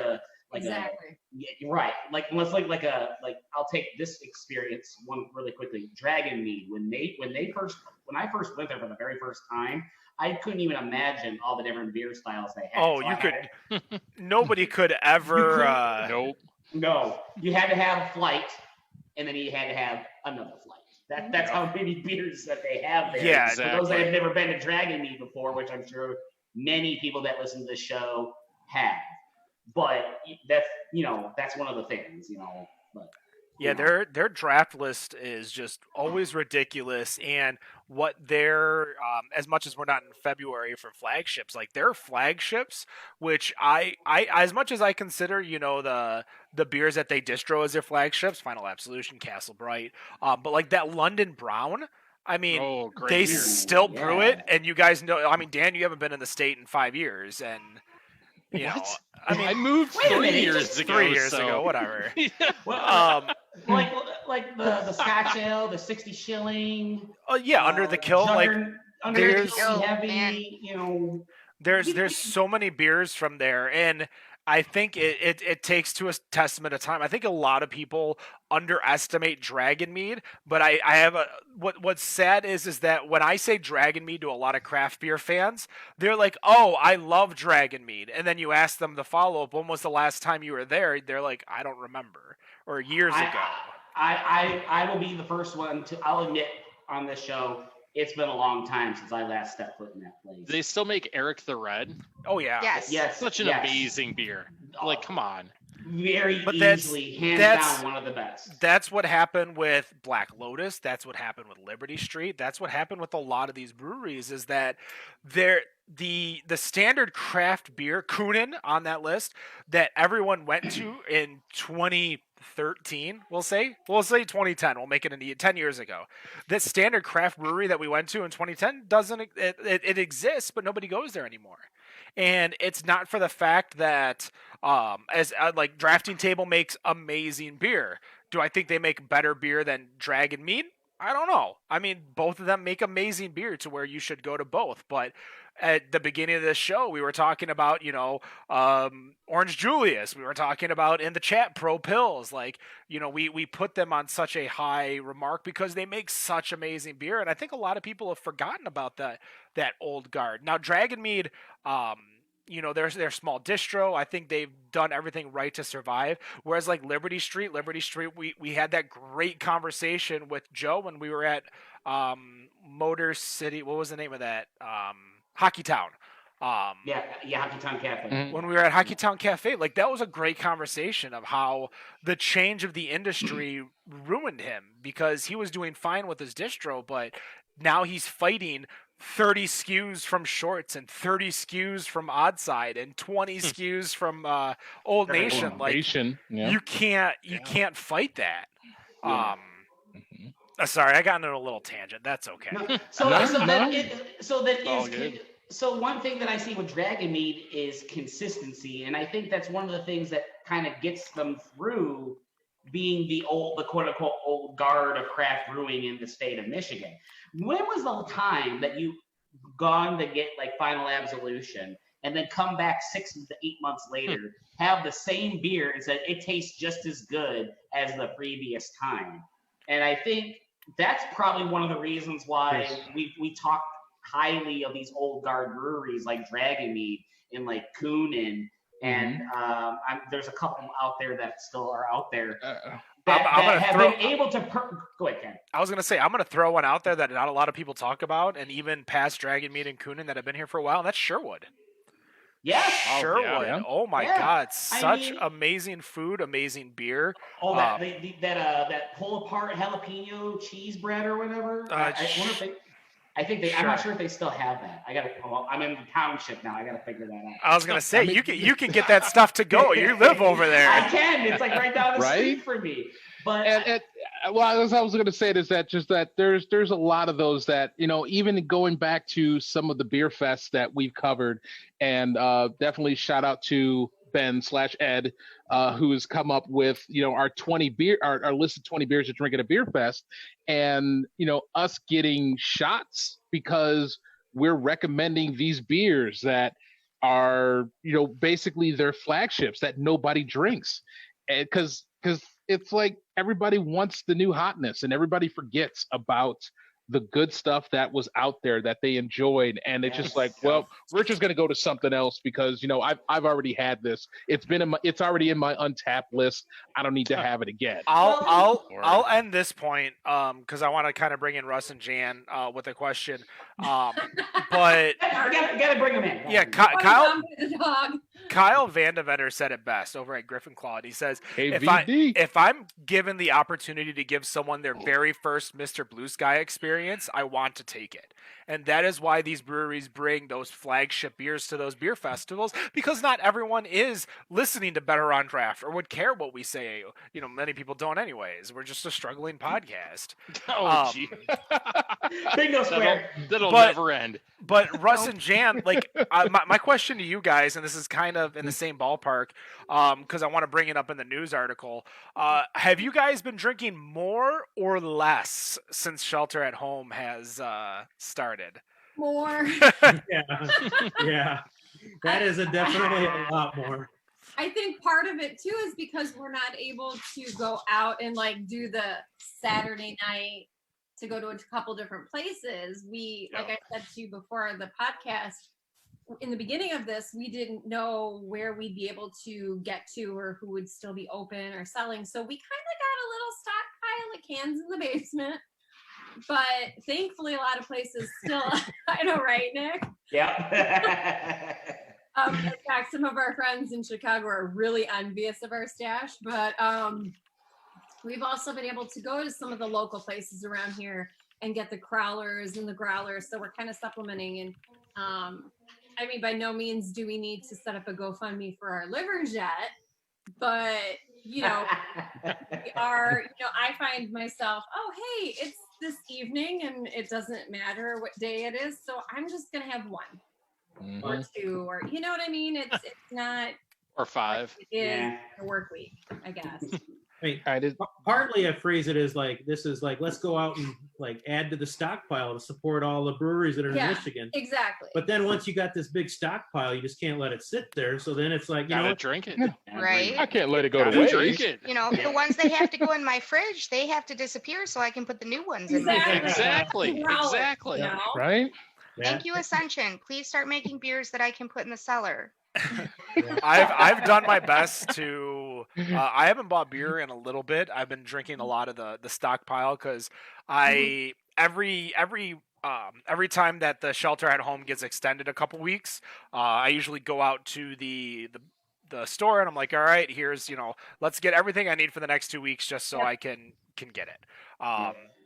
right. Unless I'll take this experience one really quickly. Dragon Mead. When I first went there for the very first time, I couldn't even imagine all the different beer styles they had. Oh, nobody could ever. Nope. No, you had to have a flight, and then you had to have another flight. That's how many beers that they have there. Yeah, exactly. For those that have never been to Dragon Mead before, which I'm sure many people that listen to the show have. But that's one of the things, But yeah, their draft list is just always ridiculous, and what their as much as we're not in February for flagships, like their flagships, which I as much as I consider the beers that they distro as their flagships, Final Absolution, Castle Bright, but like that London Brown. I mean, they still brew it, and you guys know. I mean, Dan, you haven't been in the state in 5 years, and. I moved 3 years ago. 3 years ago, whatever. Well, like the Scotch Ale, the 60 shilling. Oh yeah, Under the Kill, there's heavy, There's so many beers from there, and I think it takes to a testament of time. I think a lot of people underestimate Dragon Mead, but I have what's sad is that when I say Dragon Mead to a lot of craft beer fans, they're like, "Oh, I love Dragon Mead," and then you ask them the follow up, "When was the last time you were there?" They're like, "I don't remember," or years ago. I will be the first one I'll admit on this show. It's been a long time since I last stepped foot in that place. Do they still make Eric the Red? Oh yeah. Yes. Such an amazing beer. Like, come on. Very easily, hands down, one of the best. That's what happened with Black Lotus. That's what happened with Liberty Street. That's what happened with a lot of these breweries. Is that the standard craft beer, Kunin on that list that everyone went to in 2013. We'll say 2010. We'll make it 10 years ago. That standard craft brewery that we went to in 2010 doesn't. It exists, but nobody goes there anymore. And it's not for the fact that as like Drafting Table makes amazing beer. Do I think they make better beer than Dragon Mead? I don't know. I mean, both of them make amazing beer to where you should go to both. But at the beginning of this show, we were talking about, Orange Julius. We were talking about in the chat Pro Pills. Like, we put them on such a high remark because they make such amazing beer. And I think a lot of people have forgotten about that old guard. Now, Dragon Mead, their small distro. I think they've done everything right to survive. Whereas like Liberty Street, we had that great conversation with Joe when we were at Motor City. What was the name of that? Hockey Town. Yeah, Hockey Town Cafe. When we were at Hockey Town Cafe, like that was a great conversation of how the change of the industry ruined him because he was doing fine with his distro, but now he's fighting 30 SKUs from Shorts and 30 SKUs from Oddside and 20 SKUs from Old Nation. You can't fight that. Yeah. Sorry, I got into a little tangent. That's okay. No. So one thing that I see with Dragon Mead is consistency, and I think that's one of the things that kind of gets them through being the quote unquote old guard of craft brewing in the state of Michigan. When was the time that you gone to get like Final Absolution and then come back 6 to 8 months later, have the same beer and said it tastes just as good as the previous time? And I think that's probably one of the reasons why we talk highly of these old guard breweries like Dragon Mead and like Coonan. And there's a couple out there that still are out there that have been able to. Go ahead, Ken. I was going to say, I'm going to throw one out there that not a lot of people talk about, and even past Dragon Mead and Coonan that have been here for a while, and that's Sherwood. Yes. Sherwood. Yeah. Oh my God. Such amazing food, amazing beer. Oh, that pull apart jalapeno cheese bread or whatever. I wonder if they. I think I'm not sure if they still have that. I'm in the township now. I gotta figure that out. I was gonna say you can get that stuff to go. You live over there. I can. It's like right down the street for me. But well, as I was gonna say is that there's a lot of those that even going back to some of the beer fests that we've covered, and definitely shout out to Ben/Ed, who has come up with our 20 beer, our list of 20 beers to drink at a beer fest, and us getting shots because we're recommending these beers that are basically their flagships that nobody drinks, and because it's like everybody wants the new hotness and everybody forgets about the good stuff that was out there that they enjoyed, and it's just like, well, we're just gonna go to something else because I've already had this. It's already in my untapped list. I don't need to have it again. I'll end this point because I want to kind of bring in Russ and Jan with a question. But gotta bring them in. Yeah, Kyle Vandeventer said it best over at Griffin Claw. He says, if I'm given the opportunity to give someone their very first Mr. Blue Sky experience, I want to take it. And that is why these breweries bring those flagship beers to those beer festivals, because not everyone is listening to Better on Draft or would care what we say. Many people don't anyways. We're just a struggling podcast. Oh, gee. Bingo square. That'll never end. But Russ and Jan, my question to you guys, and this is kind of in the same ballpark, because I want to bring it up in the news article. Have you guys been drinking more or less since shelter at home has started? More. Yeah. That is definitely a lot more. I think part of it too is because we're not able to go out and do the Saturday night to go to a couple different places. Like I said to you before the podcast, in the beginning of this, we didn't know where we'd be able to get to or who would still be open or selling. So we kind of got a little stockpile of cans in the basement. But thankfully, a lot of places still, I know, right, Nick? Yeah. In fact, some of our friends in Chicago are really envious of our stash, but we've also been able to go to some of the local places around here and get the crowlers and the growlers. So we're kind of supplementing. And by no means do we need to set up a GoFundMe for our livers yet, but we are, I find myself, oh, hey, it's this evening and it doesn't matter what day it is. So I'm just going to have one. or 2, or you know what I mean? It's not Or 5. like it is Yeah. a work week, I guess. I mean, I did. partly I phrase it as like, this is like, let's go out and like add to the stockpile to support all the breweries that are Yeah. in Michigan. Exactly. But then once you got this big stockpile, you just can't let it sit there. So then it's like, you Gotta know, drink it. Right. I can't let it go to Gotta waste. drink it. You know, the ones that have to go in my fridge, they have to disappear so I can put the new ones in. my fridge. Exactly. Exactly. You know? Right? Thank you, Ascension. Please start making beers that I can put in the cellar. I've done my best to. I haven't bought beer in a little bit. I've been drinking a lot of the stockpile because I every time that the shelter at home gets extended a couple weeks, I usually go out to the store and I'm like, all right, here's let's get everything I need for the next 2 weeks just so I can get it.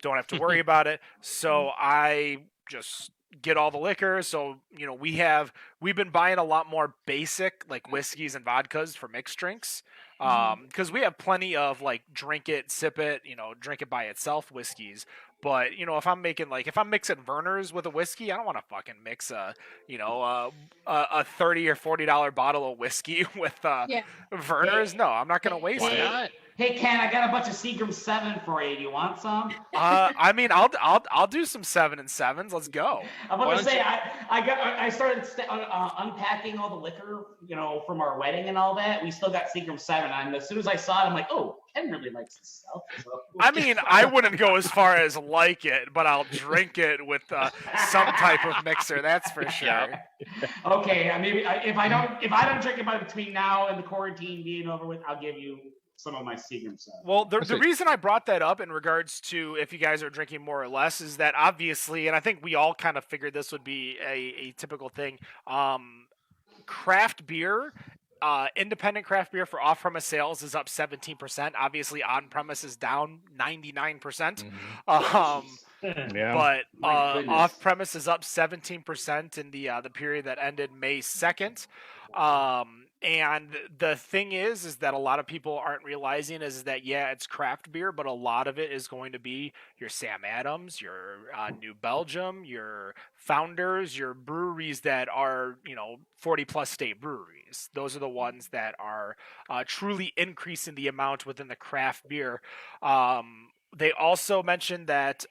Don't have to worry about it. So I just get all the liquor. So we've been buying a lot more basic like whiskeys and vodkas for mixed drinks because we have plenty of like drink it, sip it, drink it by itself whiskeys. But if I'm mixing Vernors with a whiskey, I don't want to fucking mix a $30 or $40 bottle of whiskey with Vernors. No, I'm not gonna waste Why it. not? Hey Ken, I got a bunch of Seagram 7 for you. Do you want some? I mean, I'll do some 7 and 7s. Let's go. I'm Why about don't to say you- I started unpacking all the liquor, from our wedding and all that. We still got Seagram 7, and as soon as I saw it, I'm like, oh, Ken really likes this stuff. So. I mean, I wouldn't go as far as like it, but I'll drink it with some type of mixer. That's for sure. Okay, maybe if I don't drink it by between now and the quarantine being over with, I'll give you some of my Seagram 7. Well, the reason I brought that up in regards to if you guys are drinking more or less is that obviously, and I think we all kind of figured this would be a typical thing, craft beer, independent craft beer for off-premise sales is up 17%. Obviously, on-premise is down 99%. Yeah. But My goodness. off-premise is up 17% in the period that ended May 2nd. And the thing is that a lot of people aren't realizing is that, yeah, it's craft beer, but a lot of it is going to be your Sam Adams, your New Belgium, your Founders, your breweries that are, 40 plus state breweries. Those are the ones that are truly increasing the amount within the craft beer. They also mentioned that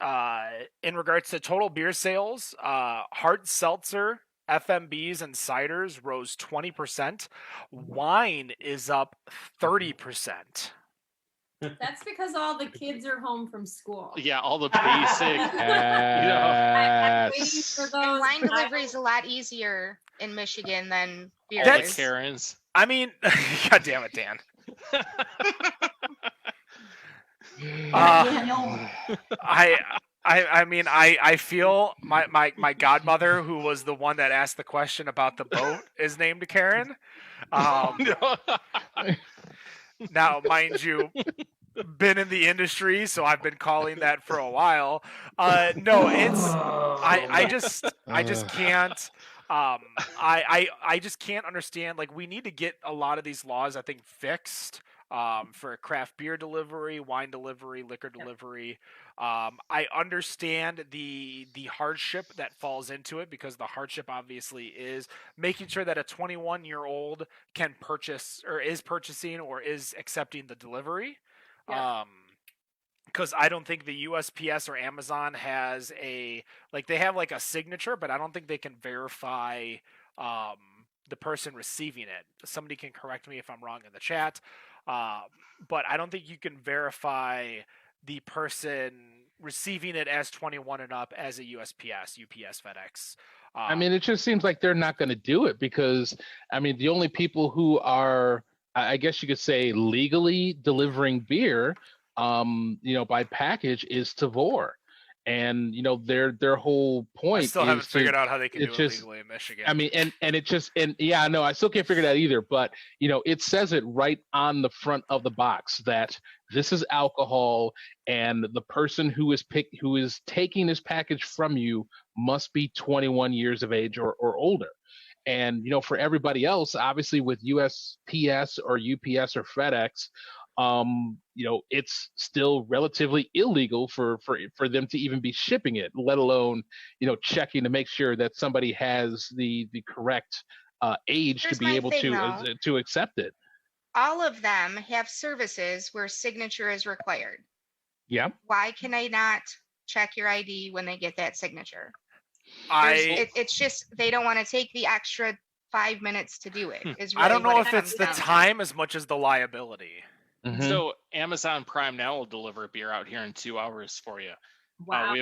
in regards to total beer sales, hard seltzer, FMBs and ciders rose 20%. Wine is up 30%. That's because all the kids are home from school. Yeah, all the basic. I'm waiting for And those. wine delivery is a lot easier in Michigan than beer. All the That's- is. Karens. I mean, God damn it, Dan. I feel my godmother, who was the one that asked the question about the boat, is named Karen. Now, mind you, been in the industry, so I've been calling that for a while. No, it's I just can't. I just can't understand. Like, we need to get a lot of these laws, I think, fixed for craft beer delivery, wine delivery, liquor delivery. I understand the hardship that falls into it, because the hardship obviously is making sure that a 21-year-old can purchase or is purchasing or is accepting the delivery. Yeah. Because I don't think the USPS or Amazon has they have like a signature, but I don't think they can verify the person receiving it. Somebody can correct me if I'm wrong in the chat. But I don't think you can verify the person receiving it as 21 and up as a USPS, UPS, FedEx. I mean, it just seems like they're not going to do it because, I mean, the only people who are, I guess you could say, legally delivering beer, by package is Tavor. And, their whole point I still is haven't figured out how they can do it's it just- legally in Michigan. I mean, no, I still can't figure that either. But, it says it right on the front of the box that this is alcohol, and the person who is taking this package from you must be 21 years of age or older. And, for everybody else, obviously with USPS or UPS or FedEx, it's still relatively illegal for them to even be shipping it, let alone, checking to make sure that somebody has the correct age Here's to be my able thing, though. to accept it. All of them have services where signature is required. Yeah. Why can I not check your ID when they get that signature? It's just they don't want to take the extra 5 minutes to do it. Is really I don't know what if it it's comes the down to. time as much as the liability. Mhm. So Amazon Prime now will deliver beer out here in 2 hours for you. Wow.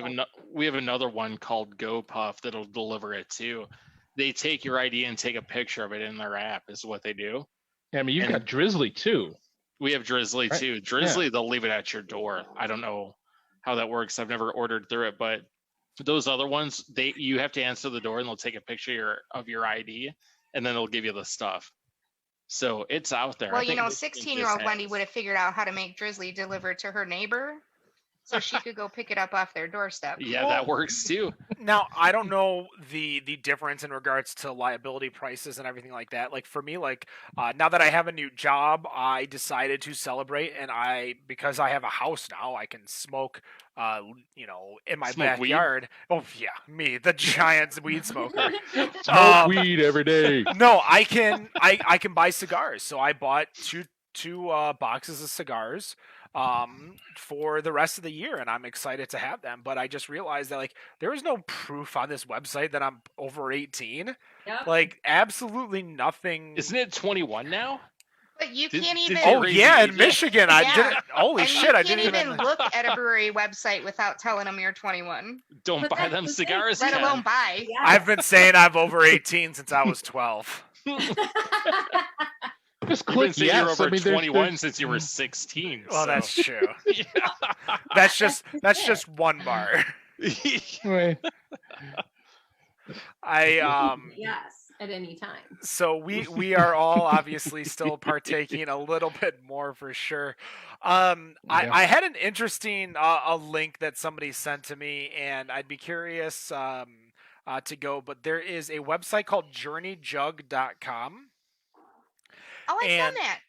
We have another one called GoPuff that'll deliver it too. They take your ID and take a picture of it in their app is what they do. I mean, you've And- got Drizzly too. We have Drizzly Right. too. Drizzly, they'll leave it at your door. I don't know how that works. I've never ordered through it, but those other ones, you have to answer the door and they'll take a picture of your ID and then they'll give you the stuff. So it's out there. Well, I think Michigan 16-year-old just Wendy has- would have figured out how to make Drizzly deliver to her neighbor so she could go pick it up off their doorstep. Yeah, that works too. Now, I don't know the difference in regards to liability prices and everything like that. Like for me, now that I have a new job, I decided to celebrate, and because I have a house now, I can smoke, in my Smoke weed? backyard. Oh yeah, me, the giant weed smoker. Smoke weed every day. No, I can buy cigars. So I bought two boxes of cigars for the rest of the year, and I'm excited to have them. But I just realized that there is no proof on this website that I'm over 18. Yep. Absolutely nothing. Isn't it 21 now? But you Did- can't did even. they Oh raise yeah, the in age? Michigan, I Yeah. didn't. Holy And shit, you I can't didn't even look at a brewery website without telling them you're 21, Don't But buy that's them the thing, cigars let yet. alone buy. Yeah. I've been saying I'm over 18 since I was 12. Just You've been click saying yes. you're over I mean, there's- 21 since you were 16. Well, so. that's true. Yeah. That's just one bar. Right. Yes, at any time. So we are all obviously still partaking a little bit more for sure. I had an interesting a link that somebody sent to me, and I'd be curious to go. But there is a website called JourneyJug.com. Oh, I've And- done that.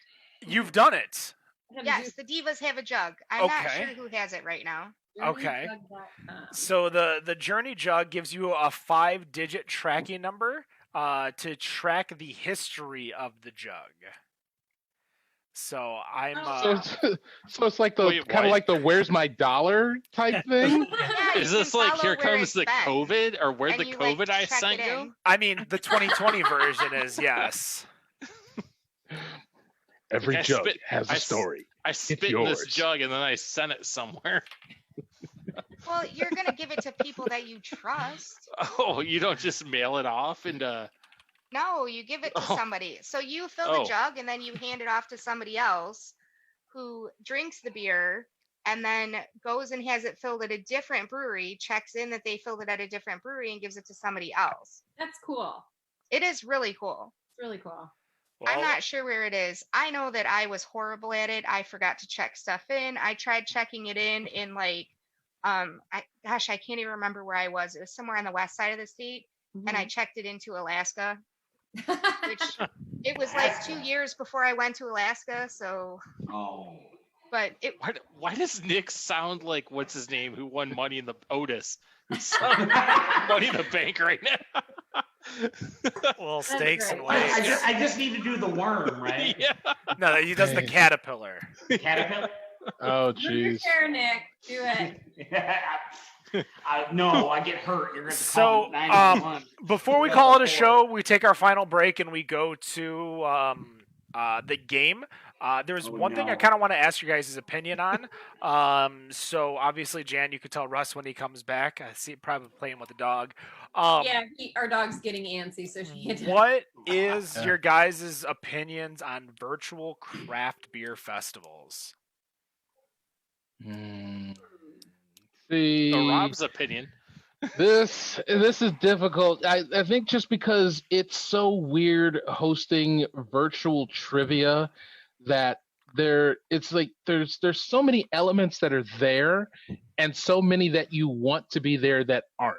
You've done it. Yes, the divas have a jug. I'm not Okay. sure who has it right now. Okay. Journeyjug.com. So the Journey Jug gives you a 5-digit tracking number to track the history of the jug. So I'm So it's like Wait, kind of what? like the "Where's my dollar" type thing. Yeah, Is you this can like follow here where comes it's the been, COVID or where and the you, COVID I check sent it you? in. I mean the 2020 version is yes. Every I jug spit- has I a s- story. I spit in this yours. jug and then I sent it somewhere. Well, you're gonna give it to people that you trust. Oh, you don't just mail it off into. No, you give it to Oh. somebody. So you fill Oh. the jug and then you hand it off to somebody else who drinks the beer and then goes and has it filled at a different brewery, checks in that they filled it at a different brewery and gives it to somebody else. That's cool. It is really cool. It's really cool. I'm not sure where it is. I know that I was horrible at it. I forgot to check stuff in. I tried checking it in I can't even remember where I was. It was somewhere on the west side of the state, and I checked it into Alaska, which it was like 2 years before I went to Alaska. So, but it Why does Nick sound like what's his name who won Money in the Otis? Money in the Bank right now. Little That's steaks and great. legs. I just need to do the worm, right? Yeah. No, he does the caterpillar. Caterpillar. Oh, Do your jeez. share, Nick. Do it. No, I get hurt. You're going to So, call me 911. Before we call it a show, we take our final break and we go to the game. There's one thing I kind of want to ask you guys' opinion on. So obviously, Jan, you could tell Russ when he comes back. I see probably playing with the dog. Yeah, our dog's getting antsy, so she had to. What is your guys' opinions on virtual craft beer festivals? See, Rob's opinion. this is difficult. I think just because it's so weird hosting virtual trivia that it's like there's so many elements that are there and so many that you want to be there that aren't.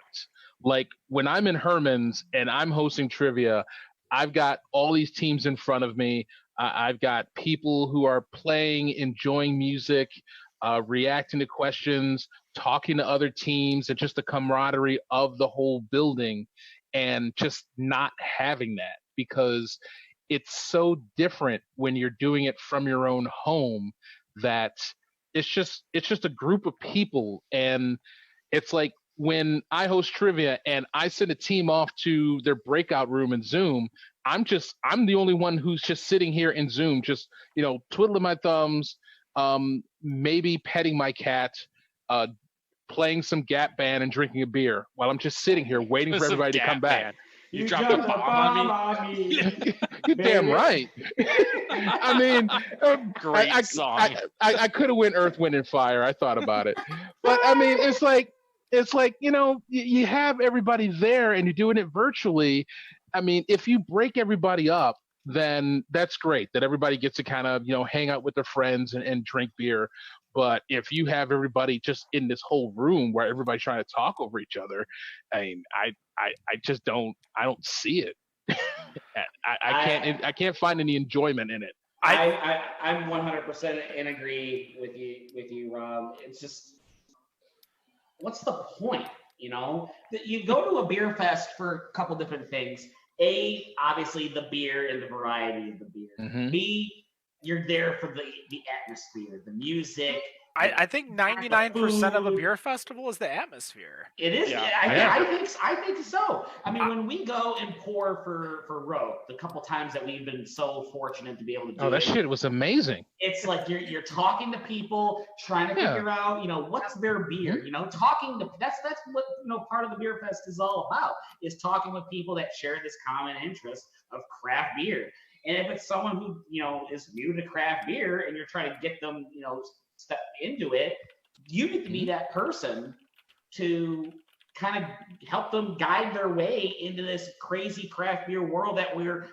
Like when I'm in Herman's and I'm hosting trivia, I've got all these teams in front of me. I've got people who are playing, enjoying music, reacting to questions, talking to other teams, and just the camaraderie of the whole building, and just not having that because it's so different when you're doing it from your own home that it's just a group of people. And it's like when I host trivia and I send a team off to their breakout room in Zoom, I'm the only one who's just sitting here in Zoom, just twiddling my thumbs, maybe petting my cat, playing some Gap Band and drinking a beer while I'm just sitting here waiting for everybody to come back. You dropped a bomb on me. You're damn right. I mean, Great song. I could have went Earth, Wind, and Fire. I thought about it, but I mean, it's like you have everybody there and you're doing it virtually. I mean, if you break everybody up, then that's great. That everybody gets to kind of hang out with their friends and drink beer. But if you have everybody just in this whole room where everybody's trying to talk over each other, I mean, I just don't see it. I can't find any enjoyment in it. I'm 100% in agree with you, Rob. It's just, what's the point? You go to a beer fest for a couple different things. A, obviously the beer and the variety of the beer. Mm-hmm. B, you're there for the atmosphere, the music. I think 99% of a beer festival is the atmosphere. It is. Yeah. I think so. I mean, when we go and pour for Rope, the couple times that we've been so fortunate to be able to do that shit was amazing. It's like you're talking to people, trying to figure out, what's their beer. Talking to that's what part of the beer fest is all about, is talking with people that share this common interest of craft beer. And if it's someone who is new to craft beer and you're trying to get them step into it, you need to be that person to kind of help them guide their way into this crazy craft beer world that we're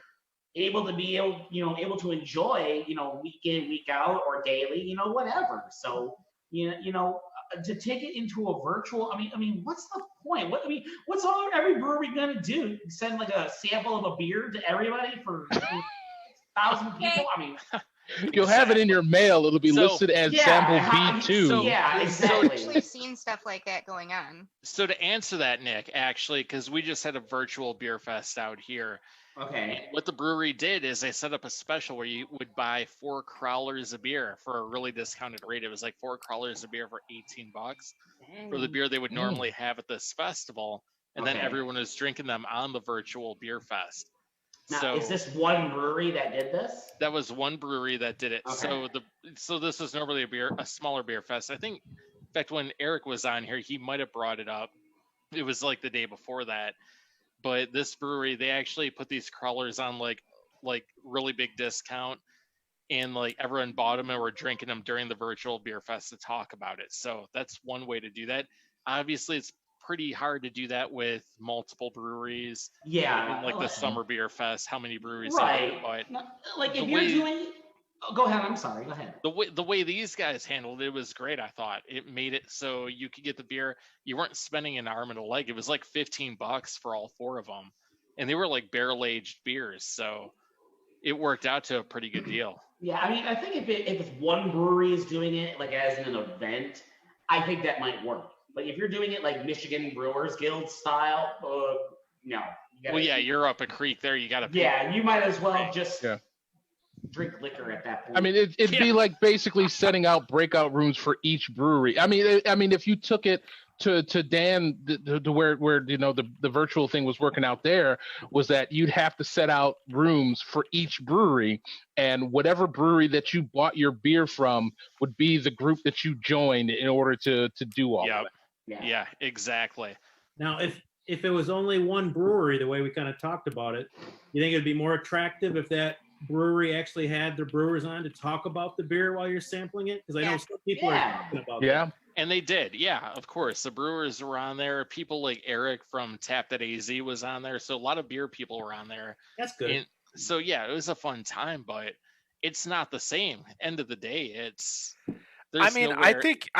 able to enjoy, week in, week out, or daily, whatever. So, to take it into a virtual, I mean, what's the point? What's every brewery gonna do? Send like a sample of a beer to everybody for 1,000 people? I mean. You'll have it in your mail. It'll be listed as sample B2. Exactly. I've actually seen stuff like that going on. So to answer that, Nick, actually, because we just had a virtual beer fest out here. Okay. What the brewery did is they set up a special where you would buy 4 crowlers of beer for a really discounted rate. It was like 4 crowlers of beer for $18 for the beer they would normally have at this festival. And then everyone was drinking them on the virtual beer fest. Now, is this one brewery that did this? That was one brewery that did it. Okay. So this was normally a smaller beer fest. I think, in fact, when Eric was on here, he might have brought it up. It was like the day before that. But this brewery, they actually put these crawlers on like really big discount, and like everyone bought them and were drinking them during the virtual beer fest to talk about it. So that's one way to do that. Obviously, it's pretty hard to do that with multiple breweries. Yeah, like the summer beer fest, how many breweries? Right. But like if you're doing, go ahead. I'm sorry. Go ahead. The way these guys handled it was great. I thought it made it so you could get the beer. You weren't spending an arm and a leg. It was like $15 for all 4 of them, and they were like barrel aged beers. So it worked out to a pretty good deal. Yeah, I mean, I think if one brewery is doing it like as an event, I think that might work. But if you're doing it like Michigan Brewers Guild style, no. You're up a creek there. You got to. Yeah, you might as well just drink liquor at that point. I mean, it'd be like basically setting out breakout rooms for each brewery. I mean, if you took it to Dan, to where the virtual thing was working out there, was that you'd have to set out rooms for each brewery, and whatever brewery that you bought your beer from would be the group that you joined in order to do all of it. Yeah, exactly. Now, if it was only one brewery, the way we kind of talked about it, you think it'd be more attractive if that brewery actually had their brewers on to talk about the beer while you're sampling it? Because I know some people are talking about that. And they did. Yeah, of course. The brewers were on there. People like Eric from Tap.az was on there. So a lot of beer people were on there. That's good. And so, yeah, it was a fun time, but it's not the same. End of the day, I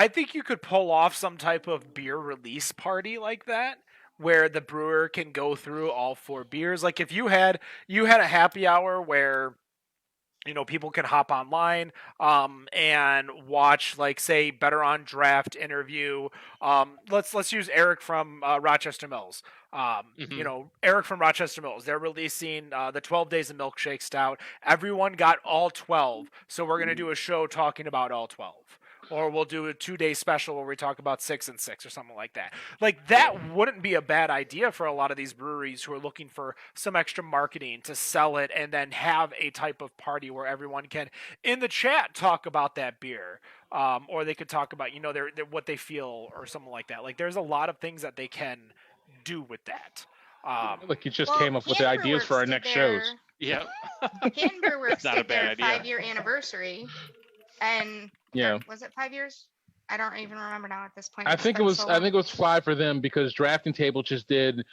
think you could pull off some type of beer release party like that, where the brewer can go through all 4 beers. Like if you had a happy hour where people can hop online and watch, like, say, Better on Draft interview. Let's use Eric from Rochester Mills. Eric from Rochester Mills. They're releasing the 12 Days of Milkshake Stout. Everyone got all 12, so we're gonna do a show talking about all 12. Or we'll do a 2-day special where we talk about 6 and 6 or something like that. Like, that wouldn't be a bad idea for a lot of these breweries who are looking for some extra marketing to sell it and then have a type of party where everyone can, in the chat, talk about that beer. Or they could talk about, their what they feel or something like that. Like, there's a lot of things that they can do with that. Like you just came up with the ideas for our next shows. Yeah. Canton Brewworks Not a did their bad idea. 5-year anniversary, and was it 5 years? I don't even remember now at this point. I think it was 5 for them, because Drafting Table just did,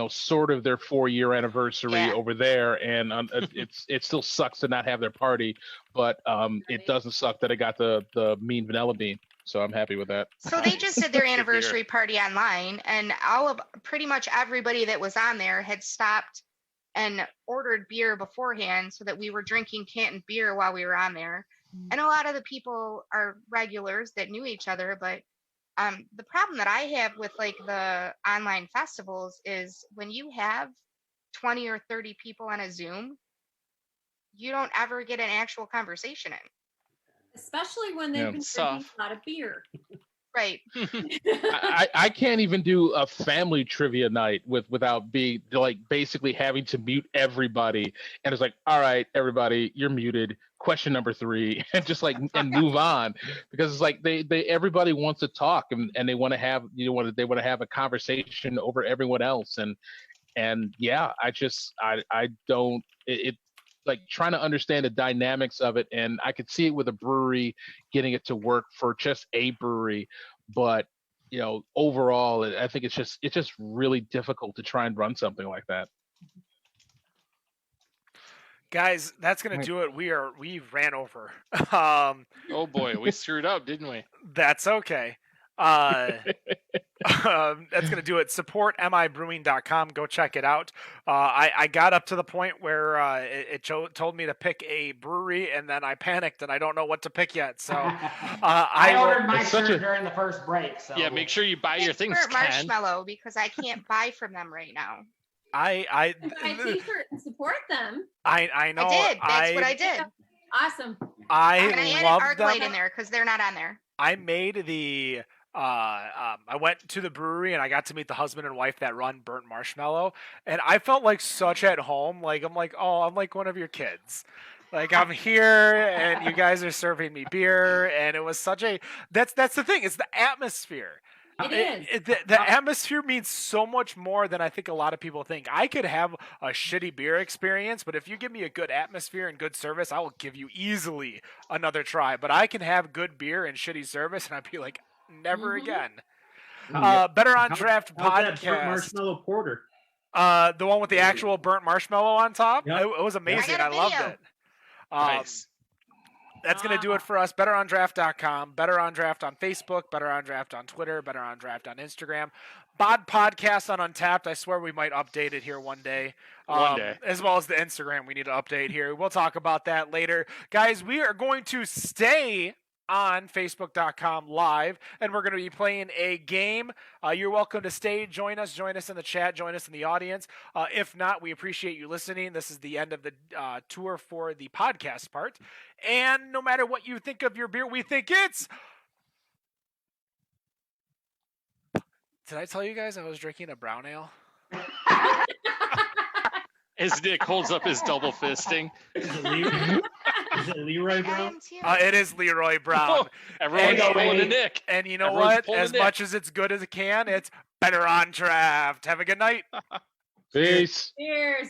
sort of their 4-year anniversary over there, and it still sucks to not have their party, but it doesn't suck that it got the mean vanilla bean. So I'm happy with that. So they just did their anniversary party online, and pretty much everybody that was on there had stopped and ordered beer beforehand so that we were drinking Canton beer while we were on there. And a lot of the people are regulars that knew each other, but the problem that I have with, like, the online festivals is when you have 20 or 30 people on a Zoom, you don't ever get an actual conversation in. Especially when they've been drinking a lot of beer. Right. I can't even do a family trivia night without being, like, basically having to mute everybody, and it's like, all right, everybody, you're muted. Question number 3, and just like and move on, because it's like they everybody wants to talk, and they want to have they want to have a conversation over everyone else, and yeah, I don't it like trying to understand the dynamics of it, and I could see it with a brewery getting it to work for just a brewery, but overall I think it's just really difficult to try and run something like that. Guys, that's gonna do it. We ran over. Oh boy, we screwed up, didn't we? That's okay. That's gonna do it. Support mibrewing.com. Go check it out. I got up to the point where it told me to pick a brewery, and then I panicked and I don't know what to pick yet. So I ordered my shirt during the first break. So yeah, make sure you buy your things, Burnt Marshmallow, because I can't buy from them right now. I buy a t-shirt and support them. I know. I did. That's what I did. Awesome. And I added ArcLight in there because they're not on there. I made the I went to the brewery and I got to meet the husband and wife that run Burnt Marshmallow, and I felt like such at home. Like, I'm like, oh, I'm like one of your kids. Like, I'm here and you guys are serving me beer, and it was such a that's the thing. It's the atmosphere. It is. The atmosphere means so much more than I think a lot of people think. I could have a shitty beer experience, but if you give me a good atmosphere and good service, I will give you easily another try. But I can have good beer and shitty service, and I'd be like, never again. Better on Draft podcast. That burnt marshmallow porter. The one with the actual burnt marshmallow on top. Yep. It was amazing. I loved it. Nice. That's going to do it for us. BetterOnDraft.com, Better on Draft on Facebook, Better on Draft on Twitter, Better on Draft on Instagram. Bod Podcast on Untapped. I swear we might update it here one day. One day. As well as the Instagram we need to update here. We'll talk about that later. Guys, we are going to stay on Facebook.com live, and we're going to be playing a game. You're welcome to stay, join us in the chat, join us in the audience. If not, we appreciate you listening. This is the end of the tour for the podcast part, and no matter what you think of your beer, we think it's... Did I tell you guys I was drinking a brown ale? As Nick holds up his double fisting. Is it Leroy Brown? It is Leroy Brown. Everyone's pulling a Nick. And you know what? As much as it's good as it can, it's Better on Draft. Have a good night. Peace. Cheers.